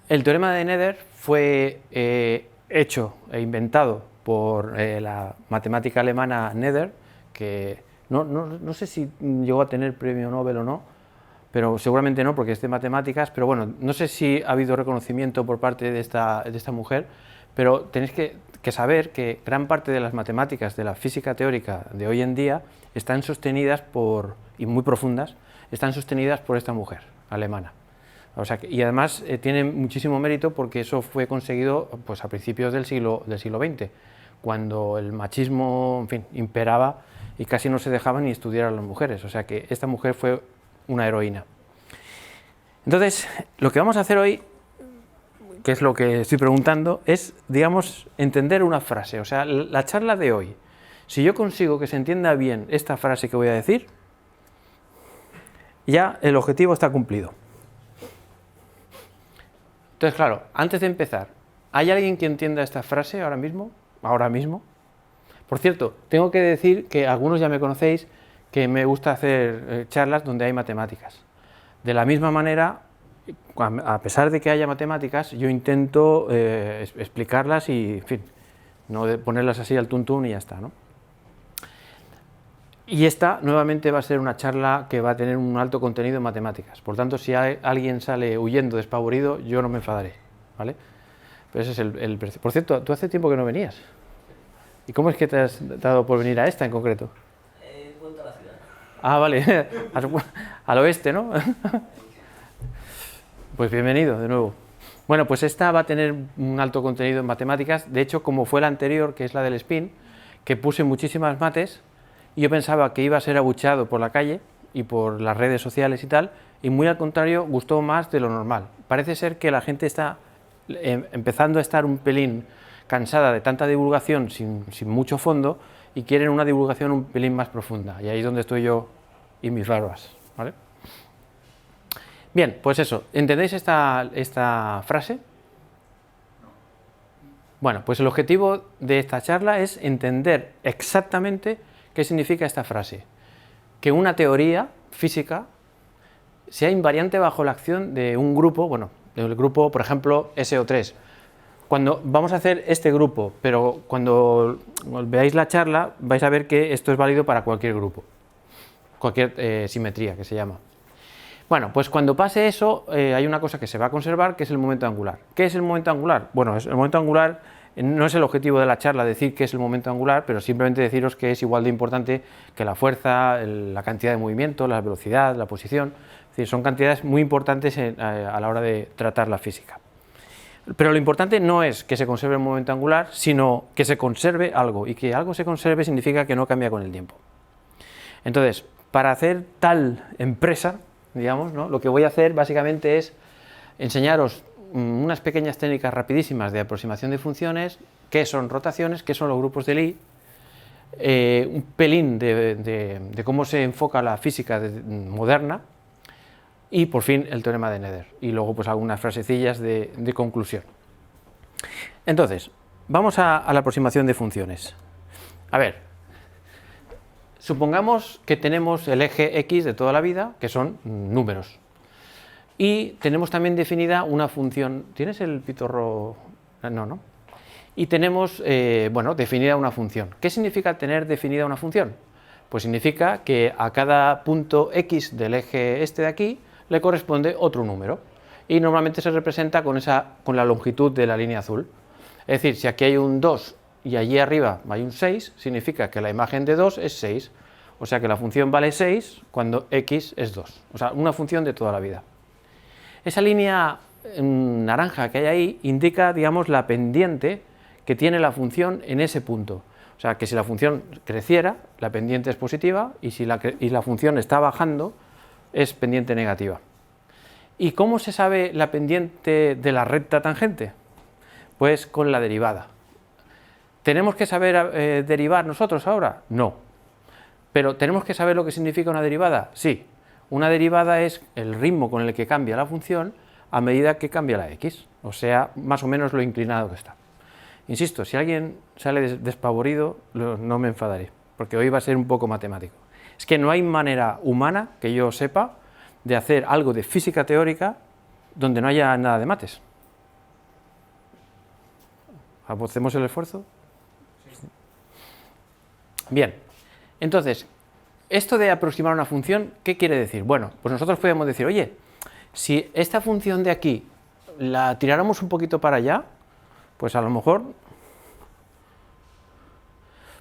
El teorema de Nether fue hecho e inventado por la matemática alemana Nether, que no sé si llegó a tener premio Nobel o no, pero seguramente no, porque es de matemáticas, pero bueno, no sé si ha habido reconocimiento por parte de esta mujer, pero tenéis que saber que gran parte de las matemáticas de la física teórica de hoy en día están sostenidas por, y muy profundas, están sostenidas por esta mujer alemana. O sea, y además tiene muchísimo mérito porque eso fue conseguido pues, a principios del siglo XX, cuando el machismo, en fin, imperaba y casi no se dejaban ni estudiar a las mujeres. O sea que esta mujer fue una heroína. Entonces, lo que vamos a hacer hoy, que es lo que estoy preguntando, es, digamos, entender una frase. O sea, la charla de hoy, si yo consigo que se entienda bien esta frase que voy a decir, ya el objetivo está cumplido. Entonces, claro, antes de empezar, ¿hay alguien que entienda esta frase ahora mismo? ¿Ahora mismo? Por cierto, tengo que decir que algunos ya me conocéis, que me gusta hacer charlas donde hay matemáticas. De la misma manera, a pesar de que haya matemáticas, yo intento explicarlas y, en fin, no ponerlas así al tuntún y ya está, ¿no? Y esta, nuevamente, va a ser una charla que va a tener un alto contenido en matemáticas. Por tanto, si alguien sale huyendo, despavorido, yo no me enfadaré, ¿vale? Pero ese es el precio. Por cierto, ¿tú hace tiempo que no venías? ¿Y cómo es que te has dado por venir a esta en concreto? He vuelto a la ciudad. Ah, vale, al oeste, ¿no? Pues bienvenido de nuevo. Bueno, pues esta va a tener un alto contenido en matemáticas. De hecho, como fue la anterior, que es la del spin, que puse muchísimas mates, y yo pensaba que iba a ser abucheado por la calle y por las redes sociales y tal, y muy al contrario, gustó más de lo normal. Parece ser que la gente está empezando a estar un pelín cansada de tanta divulgación sin mucho fondo y quieren una divulgación un pelín más profunda. Y ahí es donde estoy yo y mis barbas, ¿vale? Bien, pues eso, ¿entendéis esta frase? Bueno, pues el objetivo de esta charla es entender exactamente qué significa esta frase. Que una teoría física sea invariante bajo la acción de un grupo, bueno, del grupo, por ejemplo, SO3. Cuando vamos a hacer este grupo, pero cuando veáis la charla vais a ver que esto es válido para cualquier grupo, cualquier simetría que se llama. Bueno, pues cuando pase eso hay una cosa que se va a conservar, que es el momento angular. ¿Qué es el momento angular? Bueno, el momento angular no es el objetivo de la charla decir qué es el momento angular, pero simplemente deciros que es igual de importante que la fuerza, la cantidad de movimiento, la velocidad, la posición. Es decir, son cantidades muy importantes a la hora de tratar la física. Pero lo importante no es que se conserve el momento angular, sino que se conserve algo, y que algo se conserve significa que no cambia con el tiempo. Entonces, para hacer tal empresa, digamos, ¿no?, lo que voy a hacer básicamente es enseñaros unas pequeñas técnicas rapidísimas de aproximación de funciones, qué son rotaciones, qué son los grupos de Lie, un pelín de cómo se enfoca la física moderna, y por fin el teorema de Nether, y luego pues algunas frasecillas de conclusión. Entonces, vamos a la aproximación de funciones. A ver, supongamos que tenemos el eje X de toda la vida, que son números, y tenemos también definida una función. ¿Tienes el pitorro? No. Y tenemos, bueno, definida una función. ¿Qué significa tener definida una función? Pues significa que a cada punto X del eje este de aquí le corresponde otro número, y normalmente se representa con la longitud de la línea azul. Es decir, si aquí hay un 2 y allí arriba hay un 6, significa que la imagen de 2 es 6, o sea que la función vale 6 cuando X es 2, o sea, una función de toda la vida. Esa línea naranja que hay ahí indica, digamos, la pendiente que tiene la función en ese punto. O sea, que si la función creciera, la pendiente es positiva, y si la función está bajando, es pendiente negativa. ¿Y cómo se sabe la pendiente de la recta tangente? Pues con la derivada. ¿Tenemos que saber derivar nosotros ahora? No. ¿Pero tenemos que saber lo que significa una derivada? Sí. Una derivada es el ritmo con el que cambia la función a medida que cambia la x, o sea, más o menos lo inclinado que está. Insisto, si alguien sale despavorido, no me enfadaré, porque hoy va a ser un poco matemático. Es que no hay manera humana, que yo sepa, de hacer algo de física teórica donde no haya nada de mates. ¿Hacemos el esfuerzo? Bien, entonces, esto de aproximar una función, ¿qué quiere decir? Bueno, pues nosotros podemos decir, oye, si esta función de aquí la tiráramos un poquito para allá, pues a lo mejor,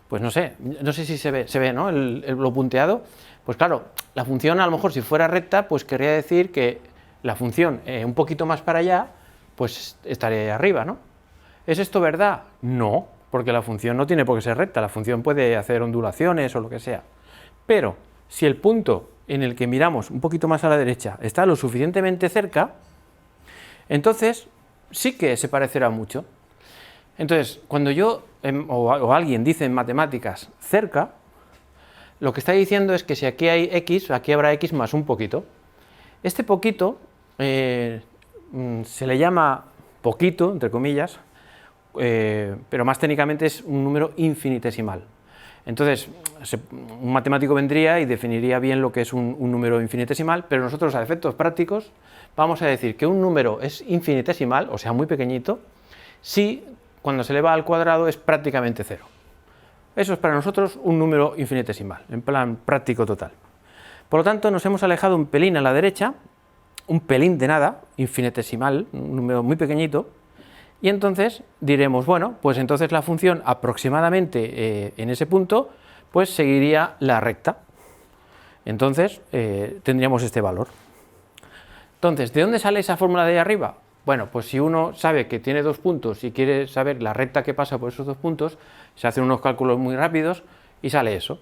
pues no sé si se ve, ¿no? Lo punteado, pues claro, la función a lo mejor si fuera recta, pues querría decir que la función un poquito más para allá, pues estaría ahí arriba, ¿no? ¿Es esto verdad? No, porque la función no tiene por qué ser recta, la función puede hacer ondulaciones o lo que sea. Pero si el punto en el que miramos un poquito más a la derecha está lo suficientemente cerca, entonces sí que se parecerá mucho. Entonces, cuando yo o alguien dice en matemáticas cerca, lo que está diciendo es que si aquí hay x, aquí habrá x más un poquito. Este poquito se le llama poquito, entre comillas, pero más técnicamente es un número infinitesimal. Entonces, un matemático vendría y definiría bien lo que es un número infinitesimal, pero nosotros a efectos prácticos vamos a decir que un número es infinitesimal, o sea, muy pequeñito, si cuando se eleva al cuadrado es prácticamente cero. Eso es para nosotros un número infinitesimal, en plan práctico total. Por lo tanto, nos hemos alejado un pelín a la derecha, un pelín de nada, infinitesimal, un número muy pequeñito, y entonces diremos, bueno, pues entonces la función aproximadamente en ese punto, pues seguiría la recta. Entonces tendríamos este valor. Entonces, ¿de dónde sale esa fórmula de ahí arriba? Bueno, pues si uno sabe que tiene dos puntos y quiere saber la recta que pasa por esos dos puntos, se hacen unos cálculos muy rápidos y sale eso.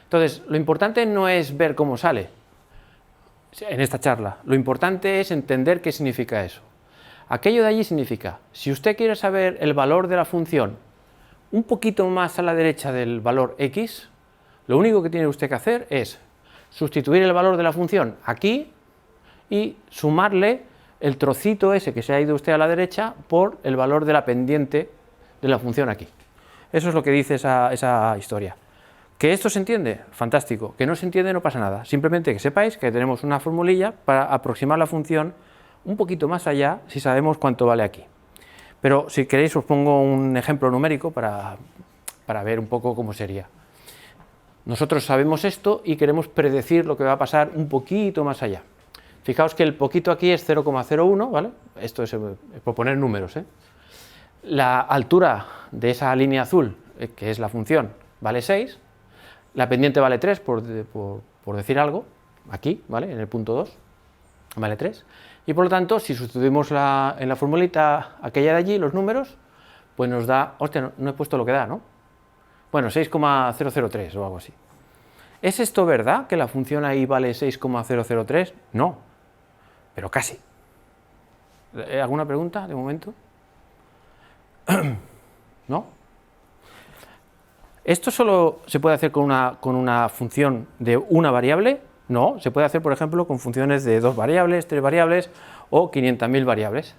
Entonces, lo importante no es ver cómo sale en esta charla, lo importante es entender qué significa eso. Aquello de allí significa, si usted quiere saber el valor de la función un poquito más a la derecha del valor x, lo único que tiene usted que hacer es sustituir el valor de la función aquí y sumarle el trocito ese que se ha ido usted a la derecha por el valor de la pendiente de la función aquí. Eso es lo que dice esa historia. ¿Que esto se entiende? Fantástico. ¿Que no se entiende? No pasa nada. Simplemente que sepáis que tenemos una formulilla para aproximar la función un poquito más allá si sabemos cuánto vale aquí. Pero si queréis os pongo un ejemplo numérico para ver un poco cómo sería. Nosotros sabemos esto y queremos predecir lo que va a pasar un poquito más allá. Fijaos que el poquito aquí es 0,01, ¿vale? Esto es por poner números, ¿eh? La altura de esa línea azul, que es la función, vale 6, la pendiente vale 3, por decir algo, aquí, ¿vale? En el punto 2, vale 3, y por lo tanto, si sustituimos en la formulita aquella de allí, los números, pues nos da, hostia, no he puesto lo que da, ¿no? Bueno, 6,003 o algo así. ¿Es esto verdad, que la función ahí vale 6,003? No, pero casi. ¿Alguna pregunta de momento? ¿No? ¿Esto solo se puede hacer con una función de una variable? No, se puede hacer, por ejemplo, con funciones de 2 variables, 3 variables o 500.000 variables.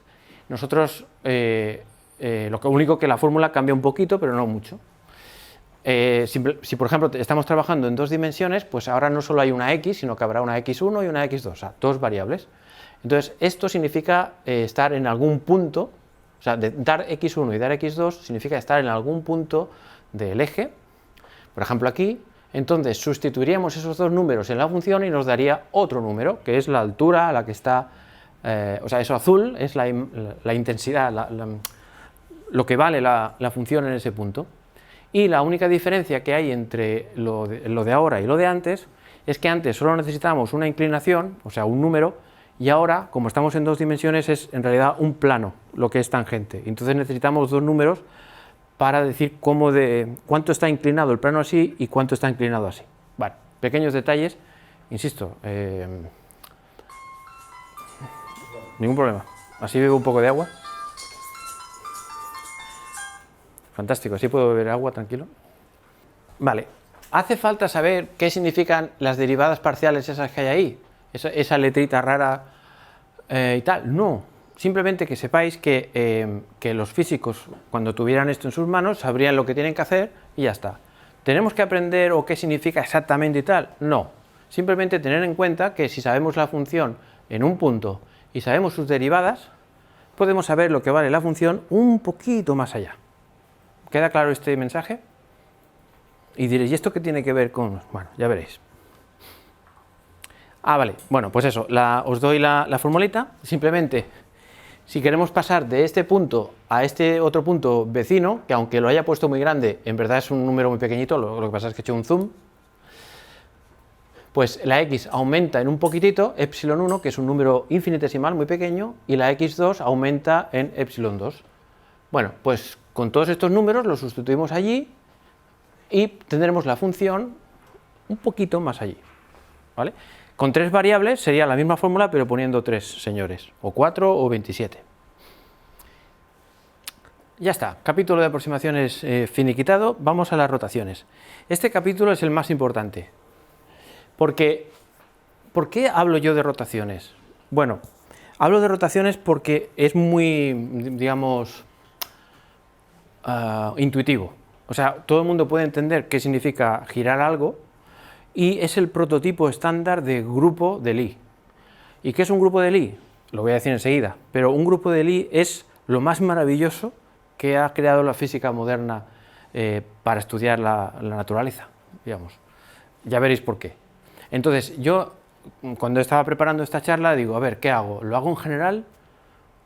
Nosotros, lo único que la fórmula cambia un poquito, pero no mucho. Si por ejemplo estamos trabajando en 2 dimensiones, pues ahora no solo hay una x, sino que habrá una x1 y una x2, o sea, 2 variables. Entonces, esto significa estar en algún punto, o sea, dar x1 y dar x2 significa estar en algún punto del eje, por ejemplo aquí. Entonces sustituiríamos esos dos números en la función y nos daría otro número, que es la altura a la que está, o sea, eso azul es la intensidad, lo que vale la función en ese punto. Y la única diferencia que hay entre lo de ahora y lo de antes es que antes solo necesitábamos una inclinación, o sea, un número, y ahora, como estamos en 2 dimensiones, es en realidad un plano lo que es tangente. Entonces necesitamos 2 números para decir cuánto está inclinado el plano así y cuánto está inclinado así. Vale, pequeños detalles, insisto, ningún problema. Así bebo un poco de agua. Fantástico, así puedo beber agua tranquilo. Vale, ¿hace falta saber qué significan las derivadas parciales esas que hay ahí? Esa letrita rara y tal. No, simplemente que sepáis que los físicos, cuando tuvieran esto en sus manos, sabrían lo que tienen que hacer y ya está. ¿Tenemos que aprender o qué significa exactamente y tal? No, simplemente tener en cuenta que si sabemos la función en un punto y sabemos sus derivadas, podemos saber lo que vale la función un poquito más allá. ¿Queda claro este mensaje? Y diréis, ¿y esto qué tiene que ver con...? Bueno, ya veréis. Ah, vale, bueno, pues eso, os doy la formulita. Simplemente, si queremos pasar de este punto a este otro punto vecino, que aunque lo haya puesto muy grande, en verdad es un número muy pequeñito, lo que pasa es que he hecho un zoom, pues la x aumenta en un poquitito, epsilon 1, que es un número infinitesimal muy pequeño, y la x2 aumenta en epsilon 2. Bueno, pues con todos estos números los sustituimos allí y tendremos la función un poquito más allí, ¿vale? Con 3 variables sería la misma fórmula, pero poniendo 3 señores, o 4 o 27. Ya está, capítulo de aproximaciones finiquitado. Vamos a las rotaciones. Este capítulo es el más importante. Porque, ¿por qué hablo yo de rotaciones? Bueno, hablo de rotaciones porque es muy, digamos, intuitivo. O sea, todo el mundo puede entender qué significa girar algo y es el prototipo estándar de grupo de Lie. ¿Y qué es un grupo de Lie? Lo voy a decir enseguida, pero un grupo de Lie es lo más maravilloso que ha creado la física moderna para estudiar la naturaleza, digamos. Ya veréis por qué. Entonces, yo, cuando estaba preparando esta charla, digo, a ver, ¿qué hago? ¿Lo hago en general?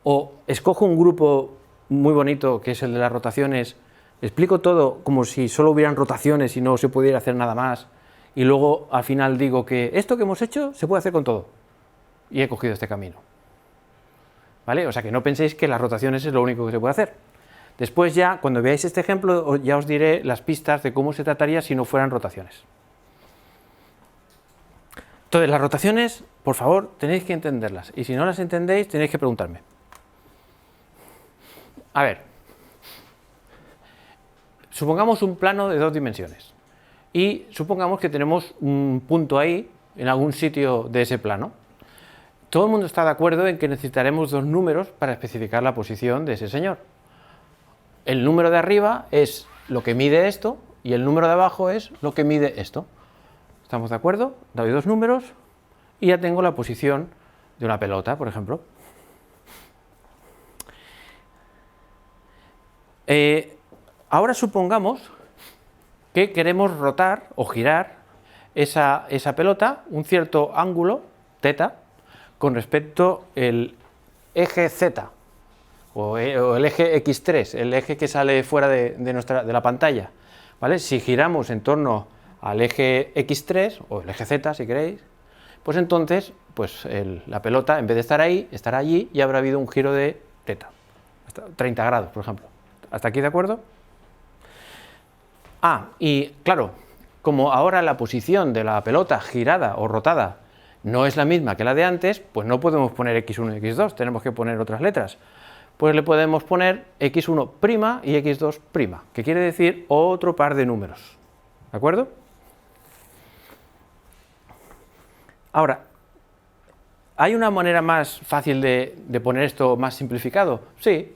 ¿O escojo un grupo muy bonito, que es el de las rotaciones, explico todo como si solo hubieran rotaciones y no se pudiera hacer nada más, y luego al final digo que esto que hemos hecho se puede hacer con todo? Y he cogido este camino. ¿Vale? O sea, que no penséis que las rotaciones es lo único que se puede hacer. Después ya, cuando veáis este ejemplo, ya os diré las pistas de cómo se trataría si no fueran rotaciones. Entonces, las rotaciones, por favor, tenéis que entenderlas. Y si no las entendéis, tenéis que preguntarme. A ver, supongamos un plano de 2 dimensiones. Y supongamos que tenemos un punto ahí, en algún sitio de ese plano. Todo el mundo está de acuerdo en que necesitaremos 2 números para especificar la posición de ese señor. El número de arriba es lo que mide esto y el número de abajo es lo que mide esto. ¿Estamos de acuerdo? Doy 2 números y ya tengo la posición de una pelota, por ejemplo. Ahora supongamos que queremos rotar o girar esa pelota un cierto ángulo, θ, con respecto al eje z o el eje x3, el eje que sale fuera de la pantalla, ¿vale? Si giramos en torno al eje x3 o el eje z, si queréis, pues entonces pues la pelota, en vez de estar ahí, estará allí y habrá habido un giro de θ, hasta 30 grados, por ejemplo. ¿Hasta aquí de acuerdo? Ah, y claro, como ahora la posición de la pelota girada o rotada no es la misma que la de antes, pues no podemos poner x1 y x2, tenemos que poner otras letras. Pues le podemos poner x1' y x2', que quiere decir otro par de números. ¿De acuerdo? Ahora, ¿hay una manera más fácil de poner esto más simplificado? Sí.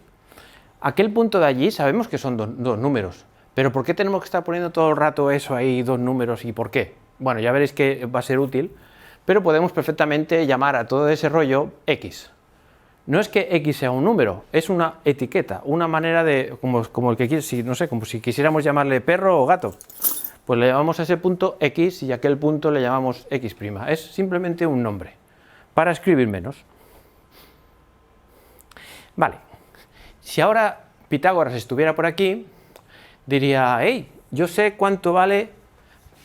Aquel punto de allí sabemos que son dos números, pero ¿por qué tenemos que estar poniendo todo el rato eso ahí, 2 números, y por qué? Bueno, ya veréis que va a ser útil, pero podemos perfectamente llamar a todo ese rollo x. No es que x sea un número, es una etiqueta, una manera de, como el que quieres, no sé, como si quisiéramos llamarle perro o gato. Pues le llamamos a ese punto x y a aquel punto le llamamos x'. Es simplemente un nombre, para escribir menos. Vale, si ahora Pitágoras estuviera por aquí, diría, hey, yo sé cuánto vale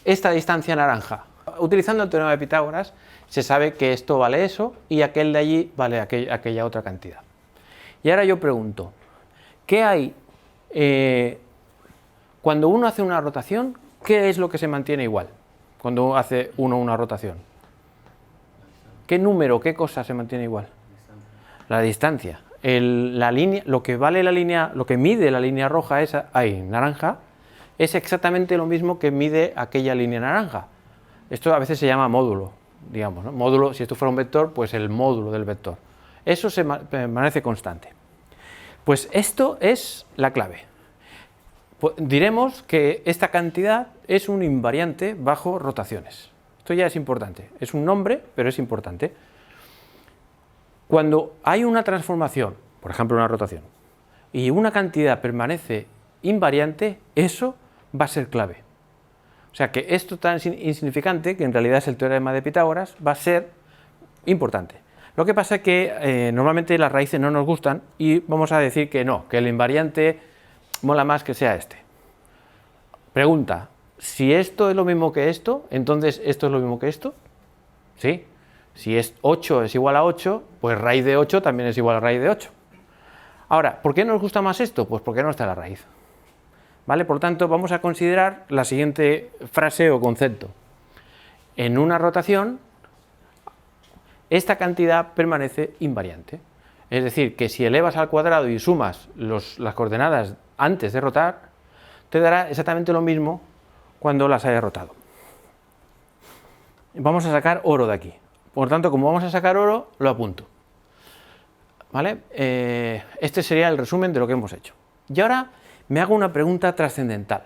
esta distancia naranja. Utilizando el teorema de Pitágoras, se sabe que esto vale eso y aquel de allí vale aquella otra cantidad. Y ahora yo pregunto, ¿qué hay cuando uno hace una rotación? ¿Qué es lo que se mantiene igual cuando hace uno una rotación? ¿Qué número, qué cosa se mantiene igual? La distancia. La línea, lo que vale la línea, lo que mide la línea roja esa, naranja, es exactamente lo mismo que mide aquella línea naranja. Esto a veces se llama módulo, digamos, ¿no? Módulo, si esto fuera un vector, pues el módulo del vector. Eso permanece constante. Pues esto es la clave. Diremos que esta cantidad es un invariante bajo rotaciones. Esto ya es importante. Es un nombre, pero es importante. Cuando hay una transformación, por ejemplo una rotación, y una cantidad permanece invariante, eso va a ser clave. O sea que esto tan insignificante, que en realidad es el teorema de Pitágoras, va a ser importante. Lo que pasa es que normalmente las raíces no nos gustan y vamos a decir que no, que el invariante mola más que sea este. Pregunta, si esto es lo mismo que esto, entonces esto es lo mismo que esto. ¿Sí? Si es 8 es igual a 8, pues raíz de 8 también es igual a raíz de 8. Ahora, ¿por qué nos gusta más esto? Pues porque no está la raíz. ¿Vale? Por tanto, vamos a considerar la siguiente frase o concepto. En una rotación, esta cantidad permanece invariante. Es decir, que si elevas al cuadrado y sumas las coordenadas antes de rotar, te dará exactamente lo mismo cuando las hayas rotado. Vamos a sacar oro de aquí. Por tanto, como vamos a sacar oro, lo apunto. ¿Vale? Este sería el resumen de lo que hemos hecho. Y ahora me hago una pregunta trascendental.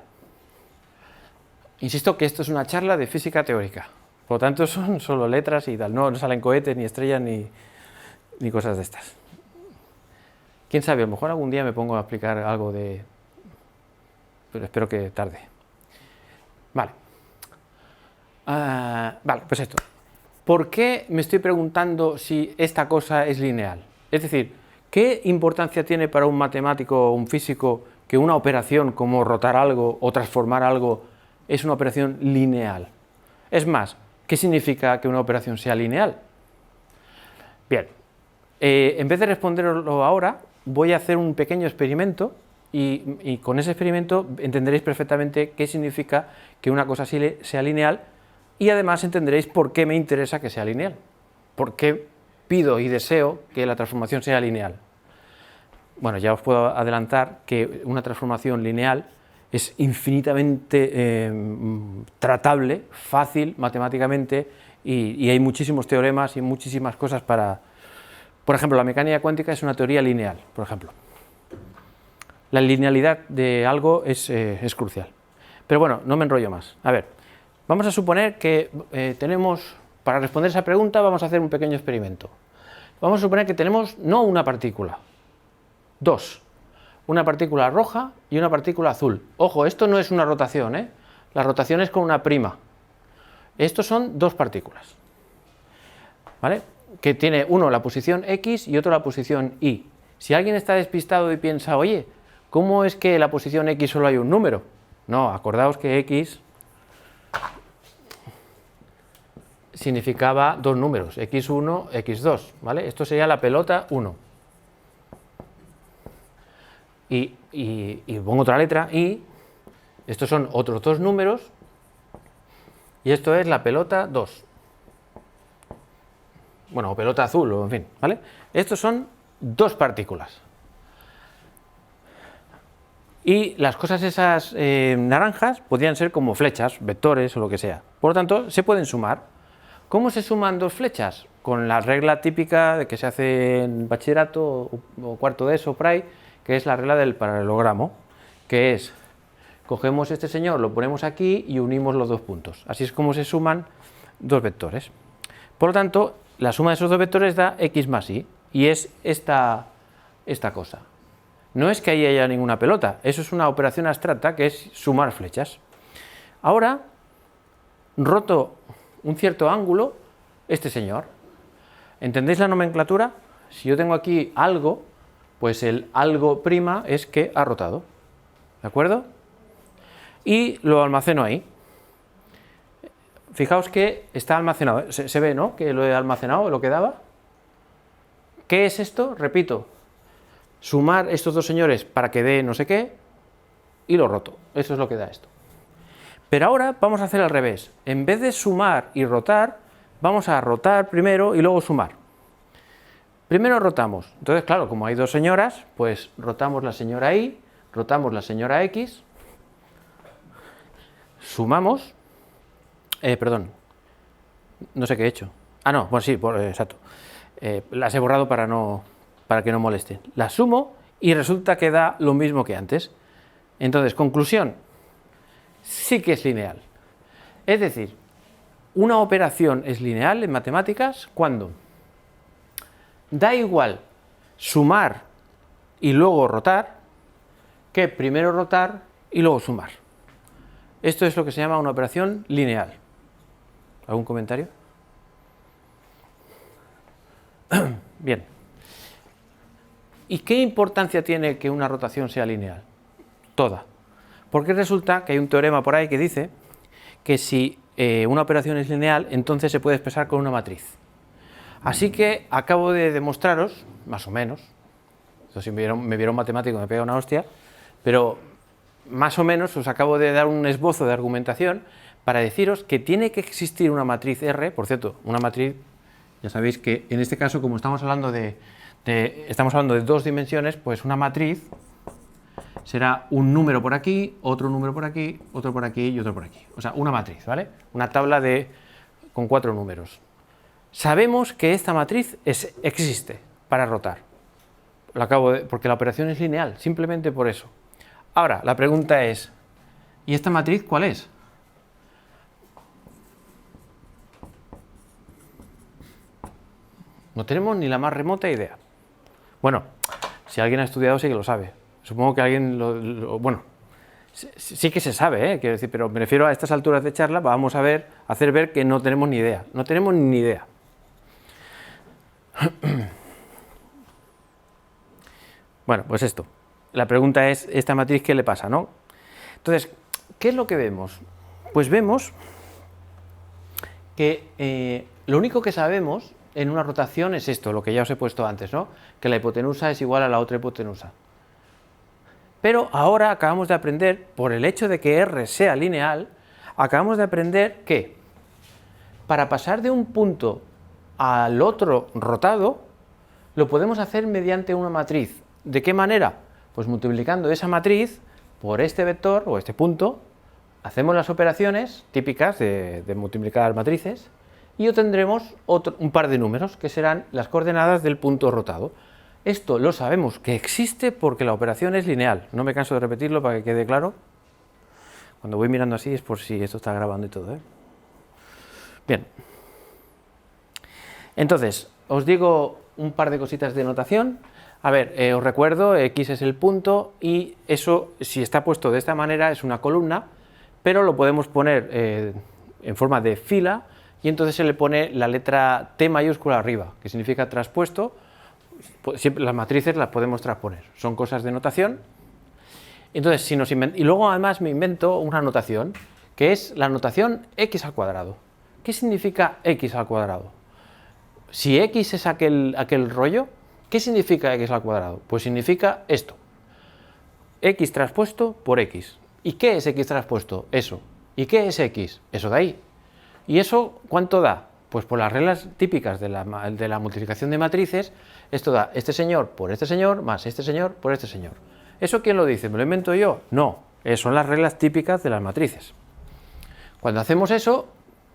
Insisto que esto es una charla de física teórica. Por lo tanto, son solo letras y tal. No salen cohetes, ni estrellas, ni cosas de estas. Quién sabe, a lo mejor algún día me pongo a explicar algo de... Pero espero que tarde. Vale. Vale, pues esto. ¿Por qué me estoy preguntando si esta cosa es lineal? Es decir, ¿qué importancia tiene para un matemático o un físico que una operación como rotar algo o transformar algo es una operación lineal? Es más, ¿qué significa que una operación sea lineal? Bien, en vez de responderlo ahora, voy a hacer un pequeño experimento y con ese experimento entenderéis perfectamente qué significa que una cosa sea lineal y además entenderéis por qué me interesa que sea lineal, por qué pido y deseo que la transformación sea lineal. Bueno, ya os puedo adelantar que una transformación lineal es infinitamente tratable, fácil matemáticamente y hay muchísimos teoremas y muchísimas cosas para... Por ejemplo, la mecánica cuántica es una teoría lineal, por ejemplo. La linealidad de algo es crucial. Pero bueno, no me enrollo más. A ver, vamos a suponer que tenemos... Para responder esa pregunta vamos a hacer un pequeño experimento. Vamos a suponer que tenemos no una partícula, dos. Una partícula roja y una partícula azul. Ojo, esto no es una rotación, ¿eh? La rotación es con una prima. Estos son dos partículas, ¿vale? Que tiene uno la posición X y otro la posición Y. Si alguien está despistado y piensa, oye, ¿cómo es que en la posición X solo hay un número? No, acordaos que X significaba dos números, x1, x2, ¿vale? Esto sería la pelota 1. Y pongo otra letra, y estos son otros dos números, y esto es la pelota 2. Bueno, o pelota azul, o en fin, ¿vale? Estos son dos partículas. Y las cosas esas naranjas podrían ser como flechas, vectores o lo que sea. Por lo tanto, se pueden sumar. ¿Cómo se suman dos flechas? Con la regla típica de que se hace en bachillerato o cuarto de eso, por ahí, que es la regla del paralelogramo, que es, cogemos este señor, lo ponemos aquí y unimos los dos puntos. Así es como se suman dos vectores. Por lo tanto, la suma de esos dos vectores da x más y es esta cosa. No es que ahí haya ninguna pelota, eso es una operación abstracta que es sumar flechas. Ahora, roto un cierto ángulo, este señor. ¿Entendéis la nomenclatura? Si yo tengo aquí algo, pues el algo prima es que ha rotado. ¿De acuerdo? Y lo almaceno ahí. Fijaos que está almacenado. Se ve, ¿no? Que lo he almacenado, lo que daba. ¿Qué es esto? Repito. Sumar estos dos señores para que dé no sé qué y lo roto. Eso es lo que da esto. Pero ahora vamos a hacer al revés. En vez de sumar y rotar, vamos a rotar primero y luego sumar. Primero rotamos. Entonces, claro, como hay dos señoras, pues rotamos la señora Y, rotamos la señora X, sumamos, perdón, no sé qué he hecho. Ah, no, pues sí, exacto. Las he borrado para que no molesten. Las sumo y resulta que da lo mismo que antes. Entonces, conclusión, sí que es lineal. Es decir, una operación es lineal en matemáticas cuando da igual sumar y luego rotar que primero rotar y luego sumar. Esto es lo que se llama una operación lineal. ¿Algún comentario? Bien. ¿Y qué importancia tiene que una rotación sea lineal? Toda. Porque resulta que hay un teorema por ahí que dice que si una operación es lineal, entonces se puede expresar con una matriz. Así que acabo de demostraros, más o menos, si me vieron matemático me pega una hostia, pero más o menos os acabo de dar un esbozo de argumentación para deciros que tiene que existir una matriz R. Por cierto, una matriz, ya sabéis que en este caso, como estamos hablando de dos dimensiones, pues una matriz será un número por aquí, otro número por aquí, otro por aquí y otro por aquí. O sea, una matriz, ¿vale? Una tabla con 4 números. Sabemos que esta matriz existe para rotar, porque la operación es lineal, simplemente por eso. Ahora, la pregunta es, ¿y esta matriz cuál es? No tenemos ni la más remota idea. Bueno, si alguien ha estudiado sí que lo sabe. Supongo que alguien bueno, sí que se sabe, quiero decir, pero me refiero a estas alturas de charla, vamos a hacer ver que no tenemos ni idea. No tenemos ni idea. Bueno, pues esto. La pregunta es, ¿esta matriz qué le pasa, no? Entonces, ¿qué es lo que vemos? Pues vemos que lo único que sabemos en una rotación es esto, lo que ya os he puesto antes, ¿no? Que la hipotenusa es igual a la otra hipotenusa. Pero ahora acabamos de aprender, por el hecho de que R sea lineal, acabamos de aprender que para pasar de un punto al otro rotado, lo podemos hacer mediante una matriz. ¿De qué manera? Pues multiplicando esa matriz por este vector o este punto, hacemos las operaciones típicas de multiplicar matrices y obtendremos un par de números que serán las coordenadas del punto rotado. Esto lo sabemos que existe porque la operación es lineal. No me canso de repetirlo para que quede claro. Cuando voy mirando así es por si esto está grabando y todo, ¿eh? Bien. Entonces, os digo un par de cositas de notación. A ver, os recuerdo, X es el punto y eso, si está puesto de esta manera, es una columna, pero lo podemos poner en forma de fila y entonces se le pone la letra T mayúscula arriba, que significa traspuesto. Siempre las matrices las podemos transponer, son cosas de notación. Entonces, y luego además me invento una notación, que es la notación x al cuadrado. ¿Qué significa x al cuadrado? Si x es aquel rollo, ¿qué significa x al cuadrado? Pues significa esto, x transpuesto por x. ¿Y qué es x transpuesto? Eso. ¿Y qué es x? Eso de ahí. ¿Y eso cuánto da? Pues por las reglas típicas de la multiplicación de matrices, esto da este señor por este señor más este señor por este señor. ¿Eso quién lo dice? ¿Me lo invento yo? No, son las reglas típicas de las matrices. Cuando hacemos eso,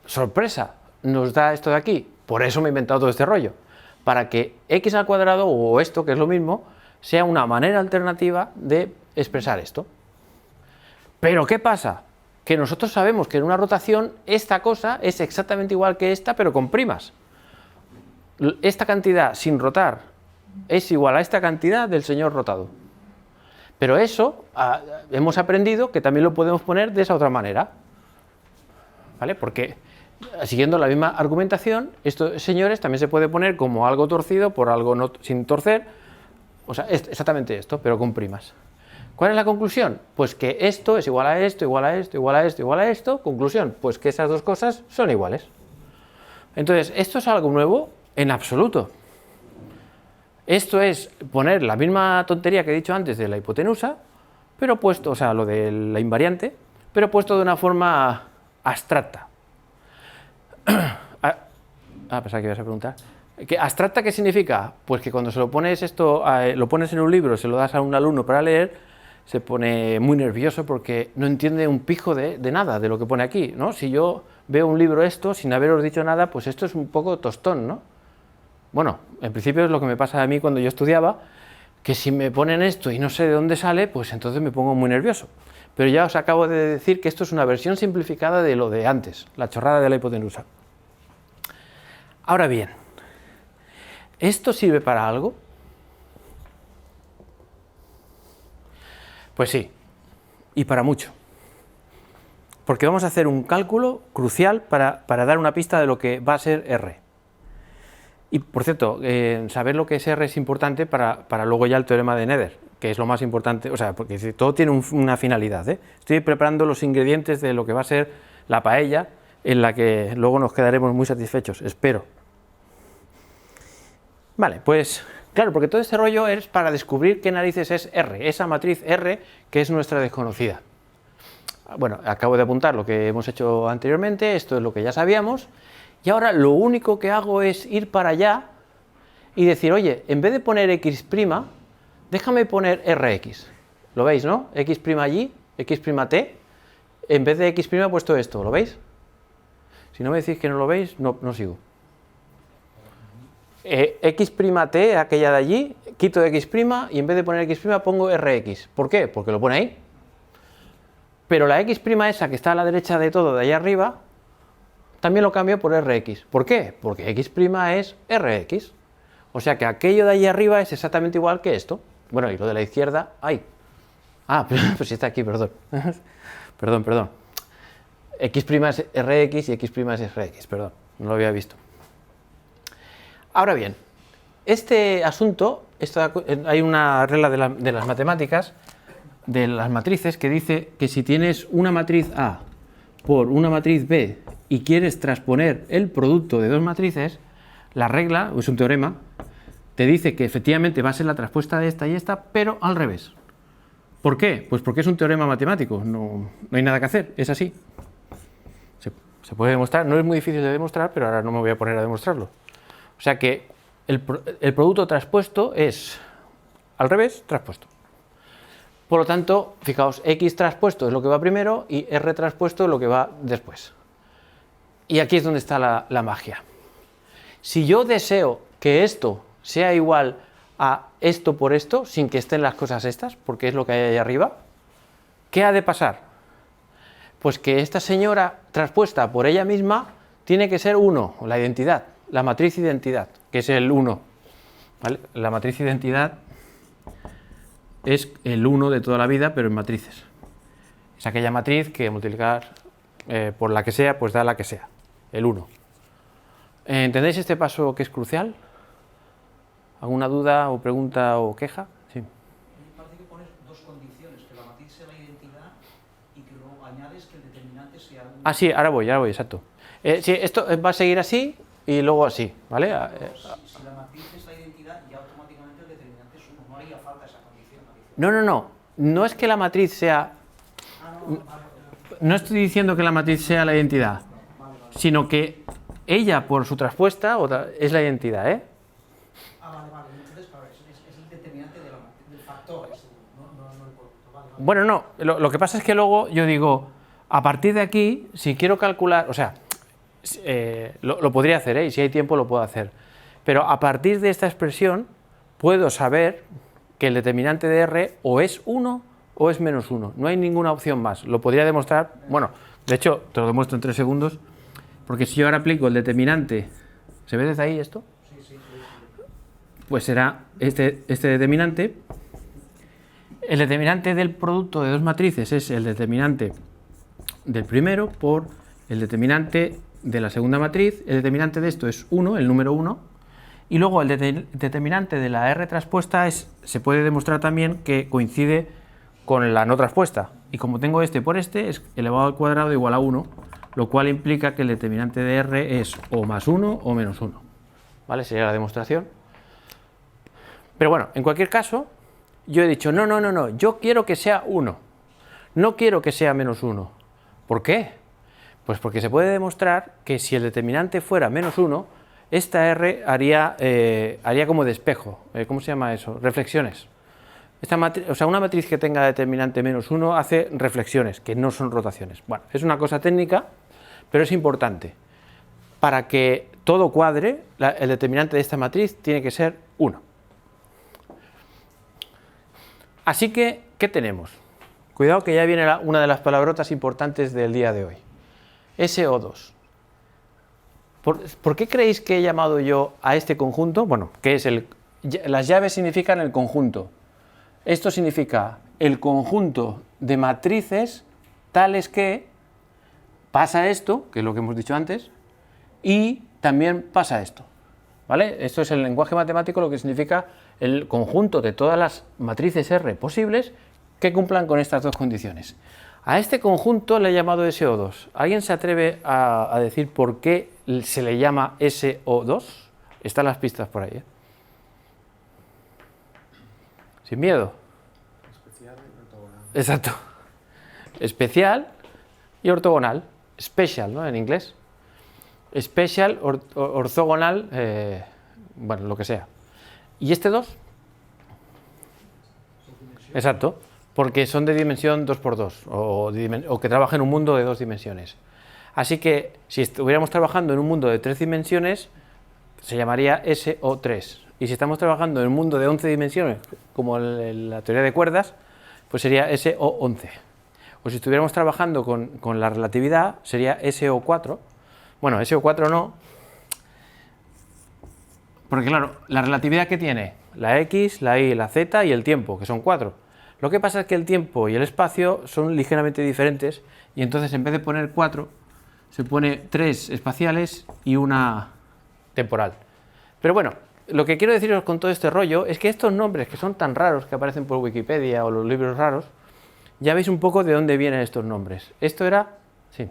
sorpresa, nos da esto de aquí. Por eso me he inventado todo este rollo. Para que x al cuadrado, o esto que es lo mismo, sea una manera alternativa de expresar esto. ¿Pero qué pasa? Que nosotros sabemos que en una rotación esta cosa es exactamente igual que esta, pero con primas. Esta cantidad sin rotar es igual a esta cantidad del señor rotado. Pero eso hemos aprendido que también lo podemos poner de esa otra manera. ¿Vale? Porque siguiendo la misma argumentación, estos señores también se puede poner como algo torcido por algo sin torcer. O sea, exactamente esto, pero con primas. ¿Cuál es la conclusión? Pues que esto es igual a esto, igual a esto, igual a esto, igual a esto. Conclusión, pues que esas dos cosas son iguales. Entonces, ¿esto es algo nuevo? En absoluto. Esto es poner la misma tontería que he dicho antes de la hipotenusa, pero puesto, o sea, lo de la invariante, pero puesto de una forma abstracta. Pensaba que ibas a preguntar. ¿Abstracta qué significa? Pues que cuando se lo pones lo pones en un libro, se lo das a un alumno para leer, se pone muy nervioso porque no entiende un pijo de nada de lo que pone aquí, ¿no? Si yo veo un libro sin haberos dicho nada, pues esto es un poco tostón, ¿no? Bueno, en principio es lo que me pasa a mí cuando yo estudiaba, que si me ponen esto y no sé de dónde sale, pues entonces me pongo muy nervioso. Pero ya os acabo de decir que esto es una versión simplificada de lo de antes, la chorrada de la hipotenusa. Ahora bien, ¿esto sirve para algo? Pues sí, y para mucho. Porque vamos a hacer un cálculo crucial para dar una pista de lo que va a ser R. Y, por cierto, saber lo que es R es importante para luego ya el teorema de Nether, que es lo más importante, o sea, porque todo tiene una finalidad, ¿eh? Estoy preparando los ingredientes de lo que va a ser la paella, en la que luego nos quedaremos muy satisfechos, espero. Vale, pues, claro, porque todo este rollo es para descubrir qué narices es R, esa matriz R que es nuestra desconocida. Bueno, acabo de apuntar lo que hemos hecho anteriormente, esto es lo que ya sabíamos, y ahora lo único que hago es ir para allá y decir, oye, en vez de poner x', déjame poner rx. ¿Lo veis, no? X' allí, x', en vez de x' he puesto esto, ¿lo veis? Si no me decís que no lo veis, no sigo. X', aquella de allí, quito x' y en vez de poner x' pongo rx. ¿Por qué? Porque lo pone ahí. Pero la x' esa que está a la derecha de todo, de allá arriba, también lo cambio por rx. ¿Por qué? Porque x' es rx. O sea que aquello de allí arriba es exactamente igual que esto. Bueno, y lo de la izquierda, ¡ay! Ah, pues sí está aquí, perdón. Perdón. X' es rx y x' es rx, perdón, no lo había visto. Ahora bien, este asunto, hay una regla de las matemáticas, de las matrices, que dice que si tienes una matriz A por una matriz B y quieres transponer el producto de dos matrices, la regla, es un teorema, te dice que efectivamente va a ser la traspuesta de esta y esta, pero al revés. ¿Por qué? Pues porque es un teorema matemático, no hay nada que hacer, es así. Se puede demostrar, no es muy difícil de demostrar, pero ahora no me voy a poner a demostrarlo. O sea que el producto traspuesto es al revés, traspuesto. Por lo tanto, fijaos, X traspuesto es lo que va primero y R traspuesto es lo que va después. Y aquí es donde está la magia. Si yo deseo que esto sea igual a esto por esto, sin que estén las cosas estas, porque es lo que hay ahí arriba, ¿qué ha de pasar? Pues que esta señora traspuesta por ella misma tiene que ser 1, la identidad, la matriz identidad, que es el 1. ¿Vale? La matriz identidad es el 1 de toda la vida, pero en matrices. Es aquella matriz que multiplicar por la que sea, pues da la que sea, el 1. ¿Entendéis este paso que es crucial? ¿Alguna duda o pregunta o queja? Sí. Me parece que pones dos condiciones, que la matriz sea la identidad y que luego añades que el determinante sea 1. Ah, sí, ahora voy, exacto. Sí, esto va a seguir así y luego así, ¿vale? Si la matriz es la identidad, ya automáticamente el determinante es 1, no haría falta esa condición. No es que la matriz sea... No estoy diciendo que la matriz sea la identidad, sino que ella, por su traspuesta, es la identidad, ¿eh? Vale. Entonces, claro, es el determinante del factor, no el producto. Vale. Bueno, no, lo que pasa es que luego yo digo, a partir de aquí, si quiero calcular, o sea, lo podría hacer, ¿eh? Y si hay tiempo lo puedo hacer, pero a partir de esta expresión puedo saber que el determinante de R o es 1 o es menos 1, no hay ninguna opción más. Lo podría demostrar, bueno, de hecho te lo demuestro en 3 segundos, porque si yo ahora aplico el determinante, ¿se ve desde ahí esto? Sí. Pues será este determinante. El determinante del producto de dos matrices es el determinante del primero por el determinante de la segunda matriz. El determinante de esto es 1, el número 1, y luego el determinante de la R traspuesta se puede demostrar también que coincide con la no traspuesta, y como tengo este por este, es elevado al cuadrado igual a 1, lo cual implica que el determinante de R es o más 1 o menos 1. ¿Vale? Sería la demostración. Pero bueno, en cualquier caso, yo he dicho, no, yo quiero que sea 1, no quiero que sea menos 1. ¿Por qué? Pues porque se puede demostrar que si el determinante fuera menos 1, esta R haría como despejo. ¿Cómo se llama eso? Reflexiones. Una matriz que tenga determinante menos 1 hace reflexiones, que no son rotaciones. Bueno, es una cosa técnica, pero es importante. Para que todo cuadre, el determinante de esta matriz tiene que ser 1. Así que, ¿qué tenemos? Cuidado que ya viene una de las palabrotas importantes del día de hoy. SO2. ¿Por qué creéis que he llamado yo a este conjunto? Bueno, ¿qué es las llaves significan el conjunto. Esto significa el conjunto de matrices tales que pasa esto, que es lo que hemos dicho antes, y también pasa esto, ¿vale? Esto es el lenguaje matemático, lo que significa el conjunto de todas las matrices R posibles que cumplan con estas dos condiciones. A este conjunto le he llamado SO2. ¿Alguien se atreve a decir por qué se le llama SO2? Están las pistas por ahí, ¿eh? Sin miedo. Especial y ortogonal. Exacto. Especial y ortogonal. Special, ¿no? En inglés. Special, ortogonal, bueno, lo que sea. ¿Y este 2? Exacto. Porque son de dimensión 2×2 o que trabajan en un mundo de 2 dimensiones. Así que si estuviéramos trabajando en un mundo de 3 dimensiones, se llamaría SO3. Y si estamos trabajando en un mundo de 11 dimensiones, como la teoría de cuerdas, pues sería SO11. O si estuviéramos trabajando con la relatividad, sería SO4. Bueno, SO4 no, porque claro, la relatividad que tiene la X, la Y, la Z y el tiempo, que son 4. Lo que pasa es que el tiempo y el espacio son ligeramente diferentes y entonces en vez de poner 4, se pone 3 espaciales y una temporal. Pero bueno, lo que quiero deciros con todo este rollo es que estos nombres que son tan raros que aparecen por Wikipedia o los libros raros, ya veis un poco de dónde vienen estos nombres. Esto era... Sí. Es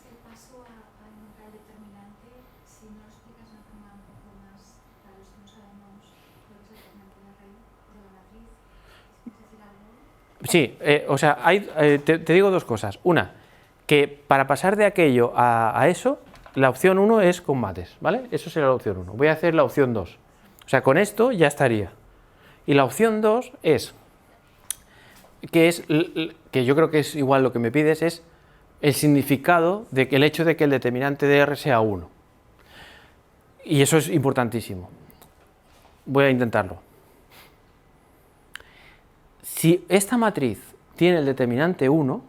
que el paso a encontrar el determinante, si no lo explicas de una forma un poco más para los que no sabemos lo que es el determinante de la matriz, ¿quieres decir algo? Sí, o sea, te digo dos cosas. Una, que para pasar de aquello a eso, la opción 1 es con mates, ¿vale? Eso será la opción 1. Voy a hacer la opción 2. O sea, con esto ya estaría. Y la opción 2 es, que yo creo que es igual lo que me pides, es el significado de que el hecho de que el determinante de R sea 1. Y eso es importantísimo. Voy a intentarlo. Si esta matriz tiene el determinante 1,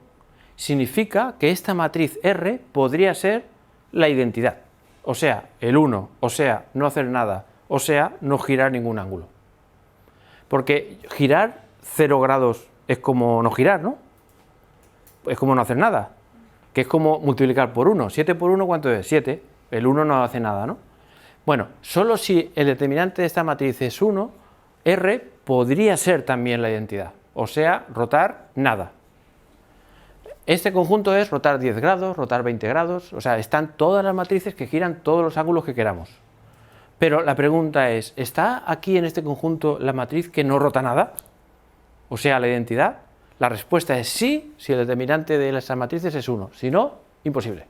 significa que esta matriz R podría ser la identidad. O sea, el 1, o sea, no hacer nada, o sea, no girar ningún ángulo. Porque girar 0 grados es como no girar, ¿no? Es como no hacer nada. Que es como multiplicar por 1. 7 por 1, ¿cuánto es? 7. El 1 no hace nada, ¿no? Bueno, solo si el determinante de esta matriz es 1, R podría ser también la identidad. O sea, rotar nada. Este conjunto es rotar 10 grados, rotar 20 grados, o sea, están todas las matrices que giran todos los ángulos que queramos. Pero la pregunta es, ¿está aquí en este conjunto la matriz que no rota nada? O sea, la identidad. La respuesta es sí, si el determinante de esas matrices es 1. Si no, imposible.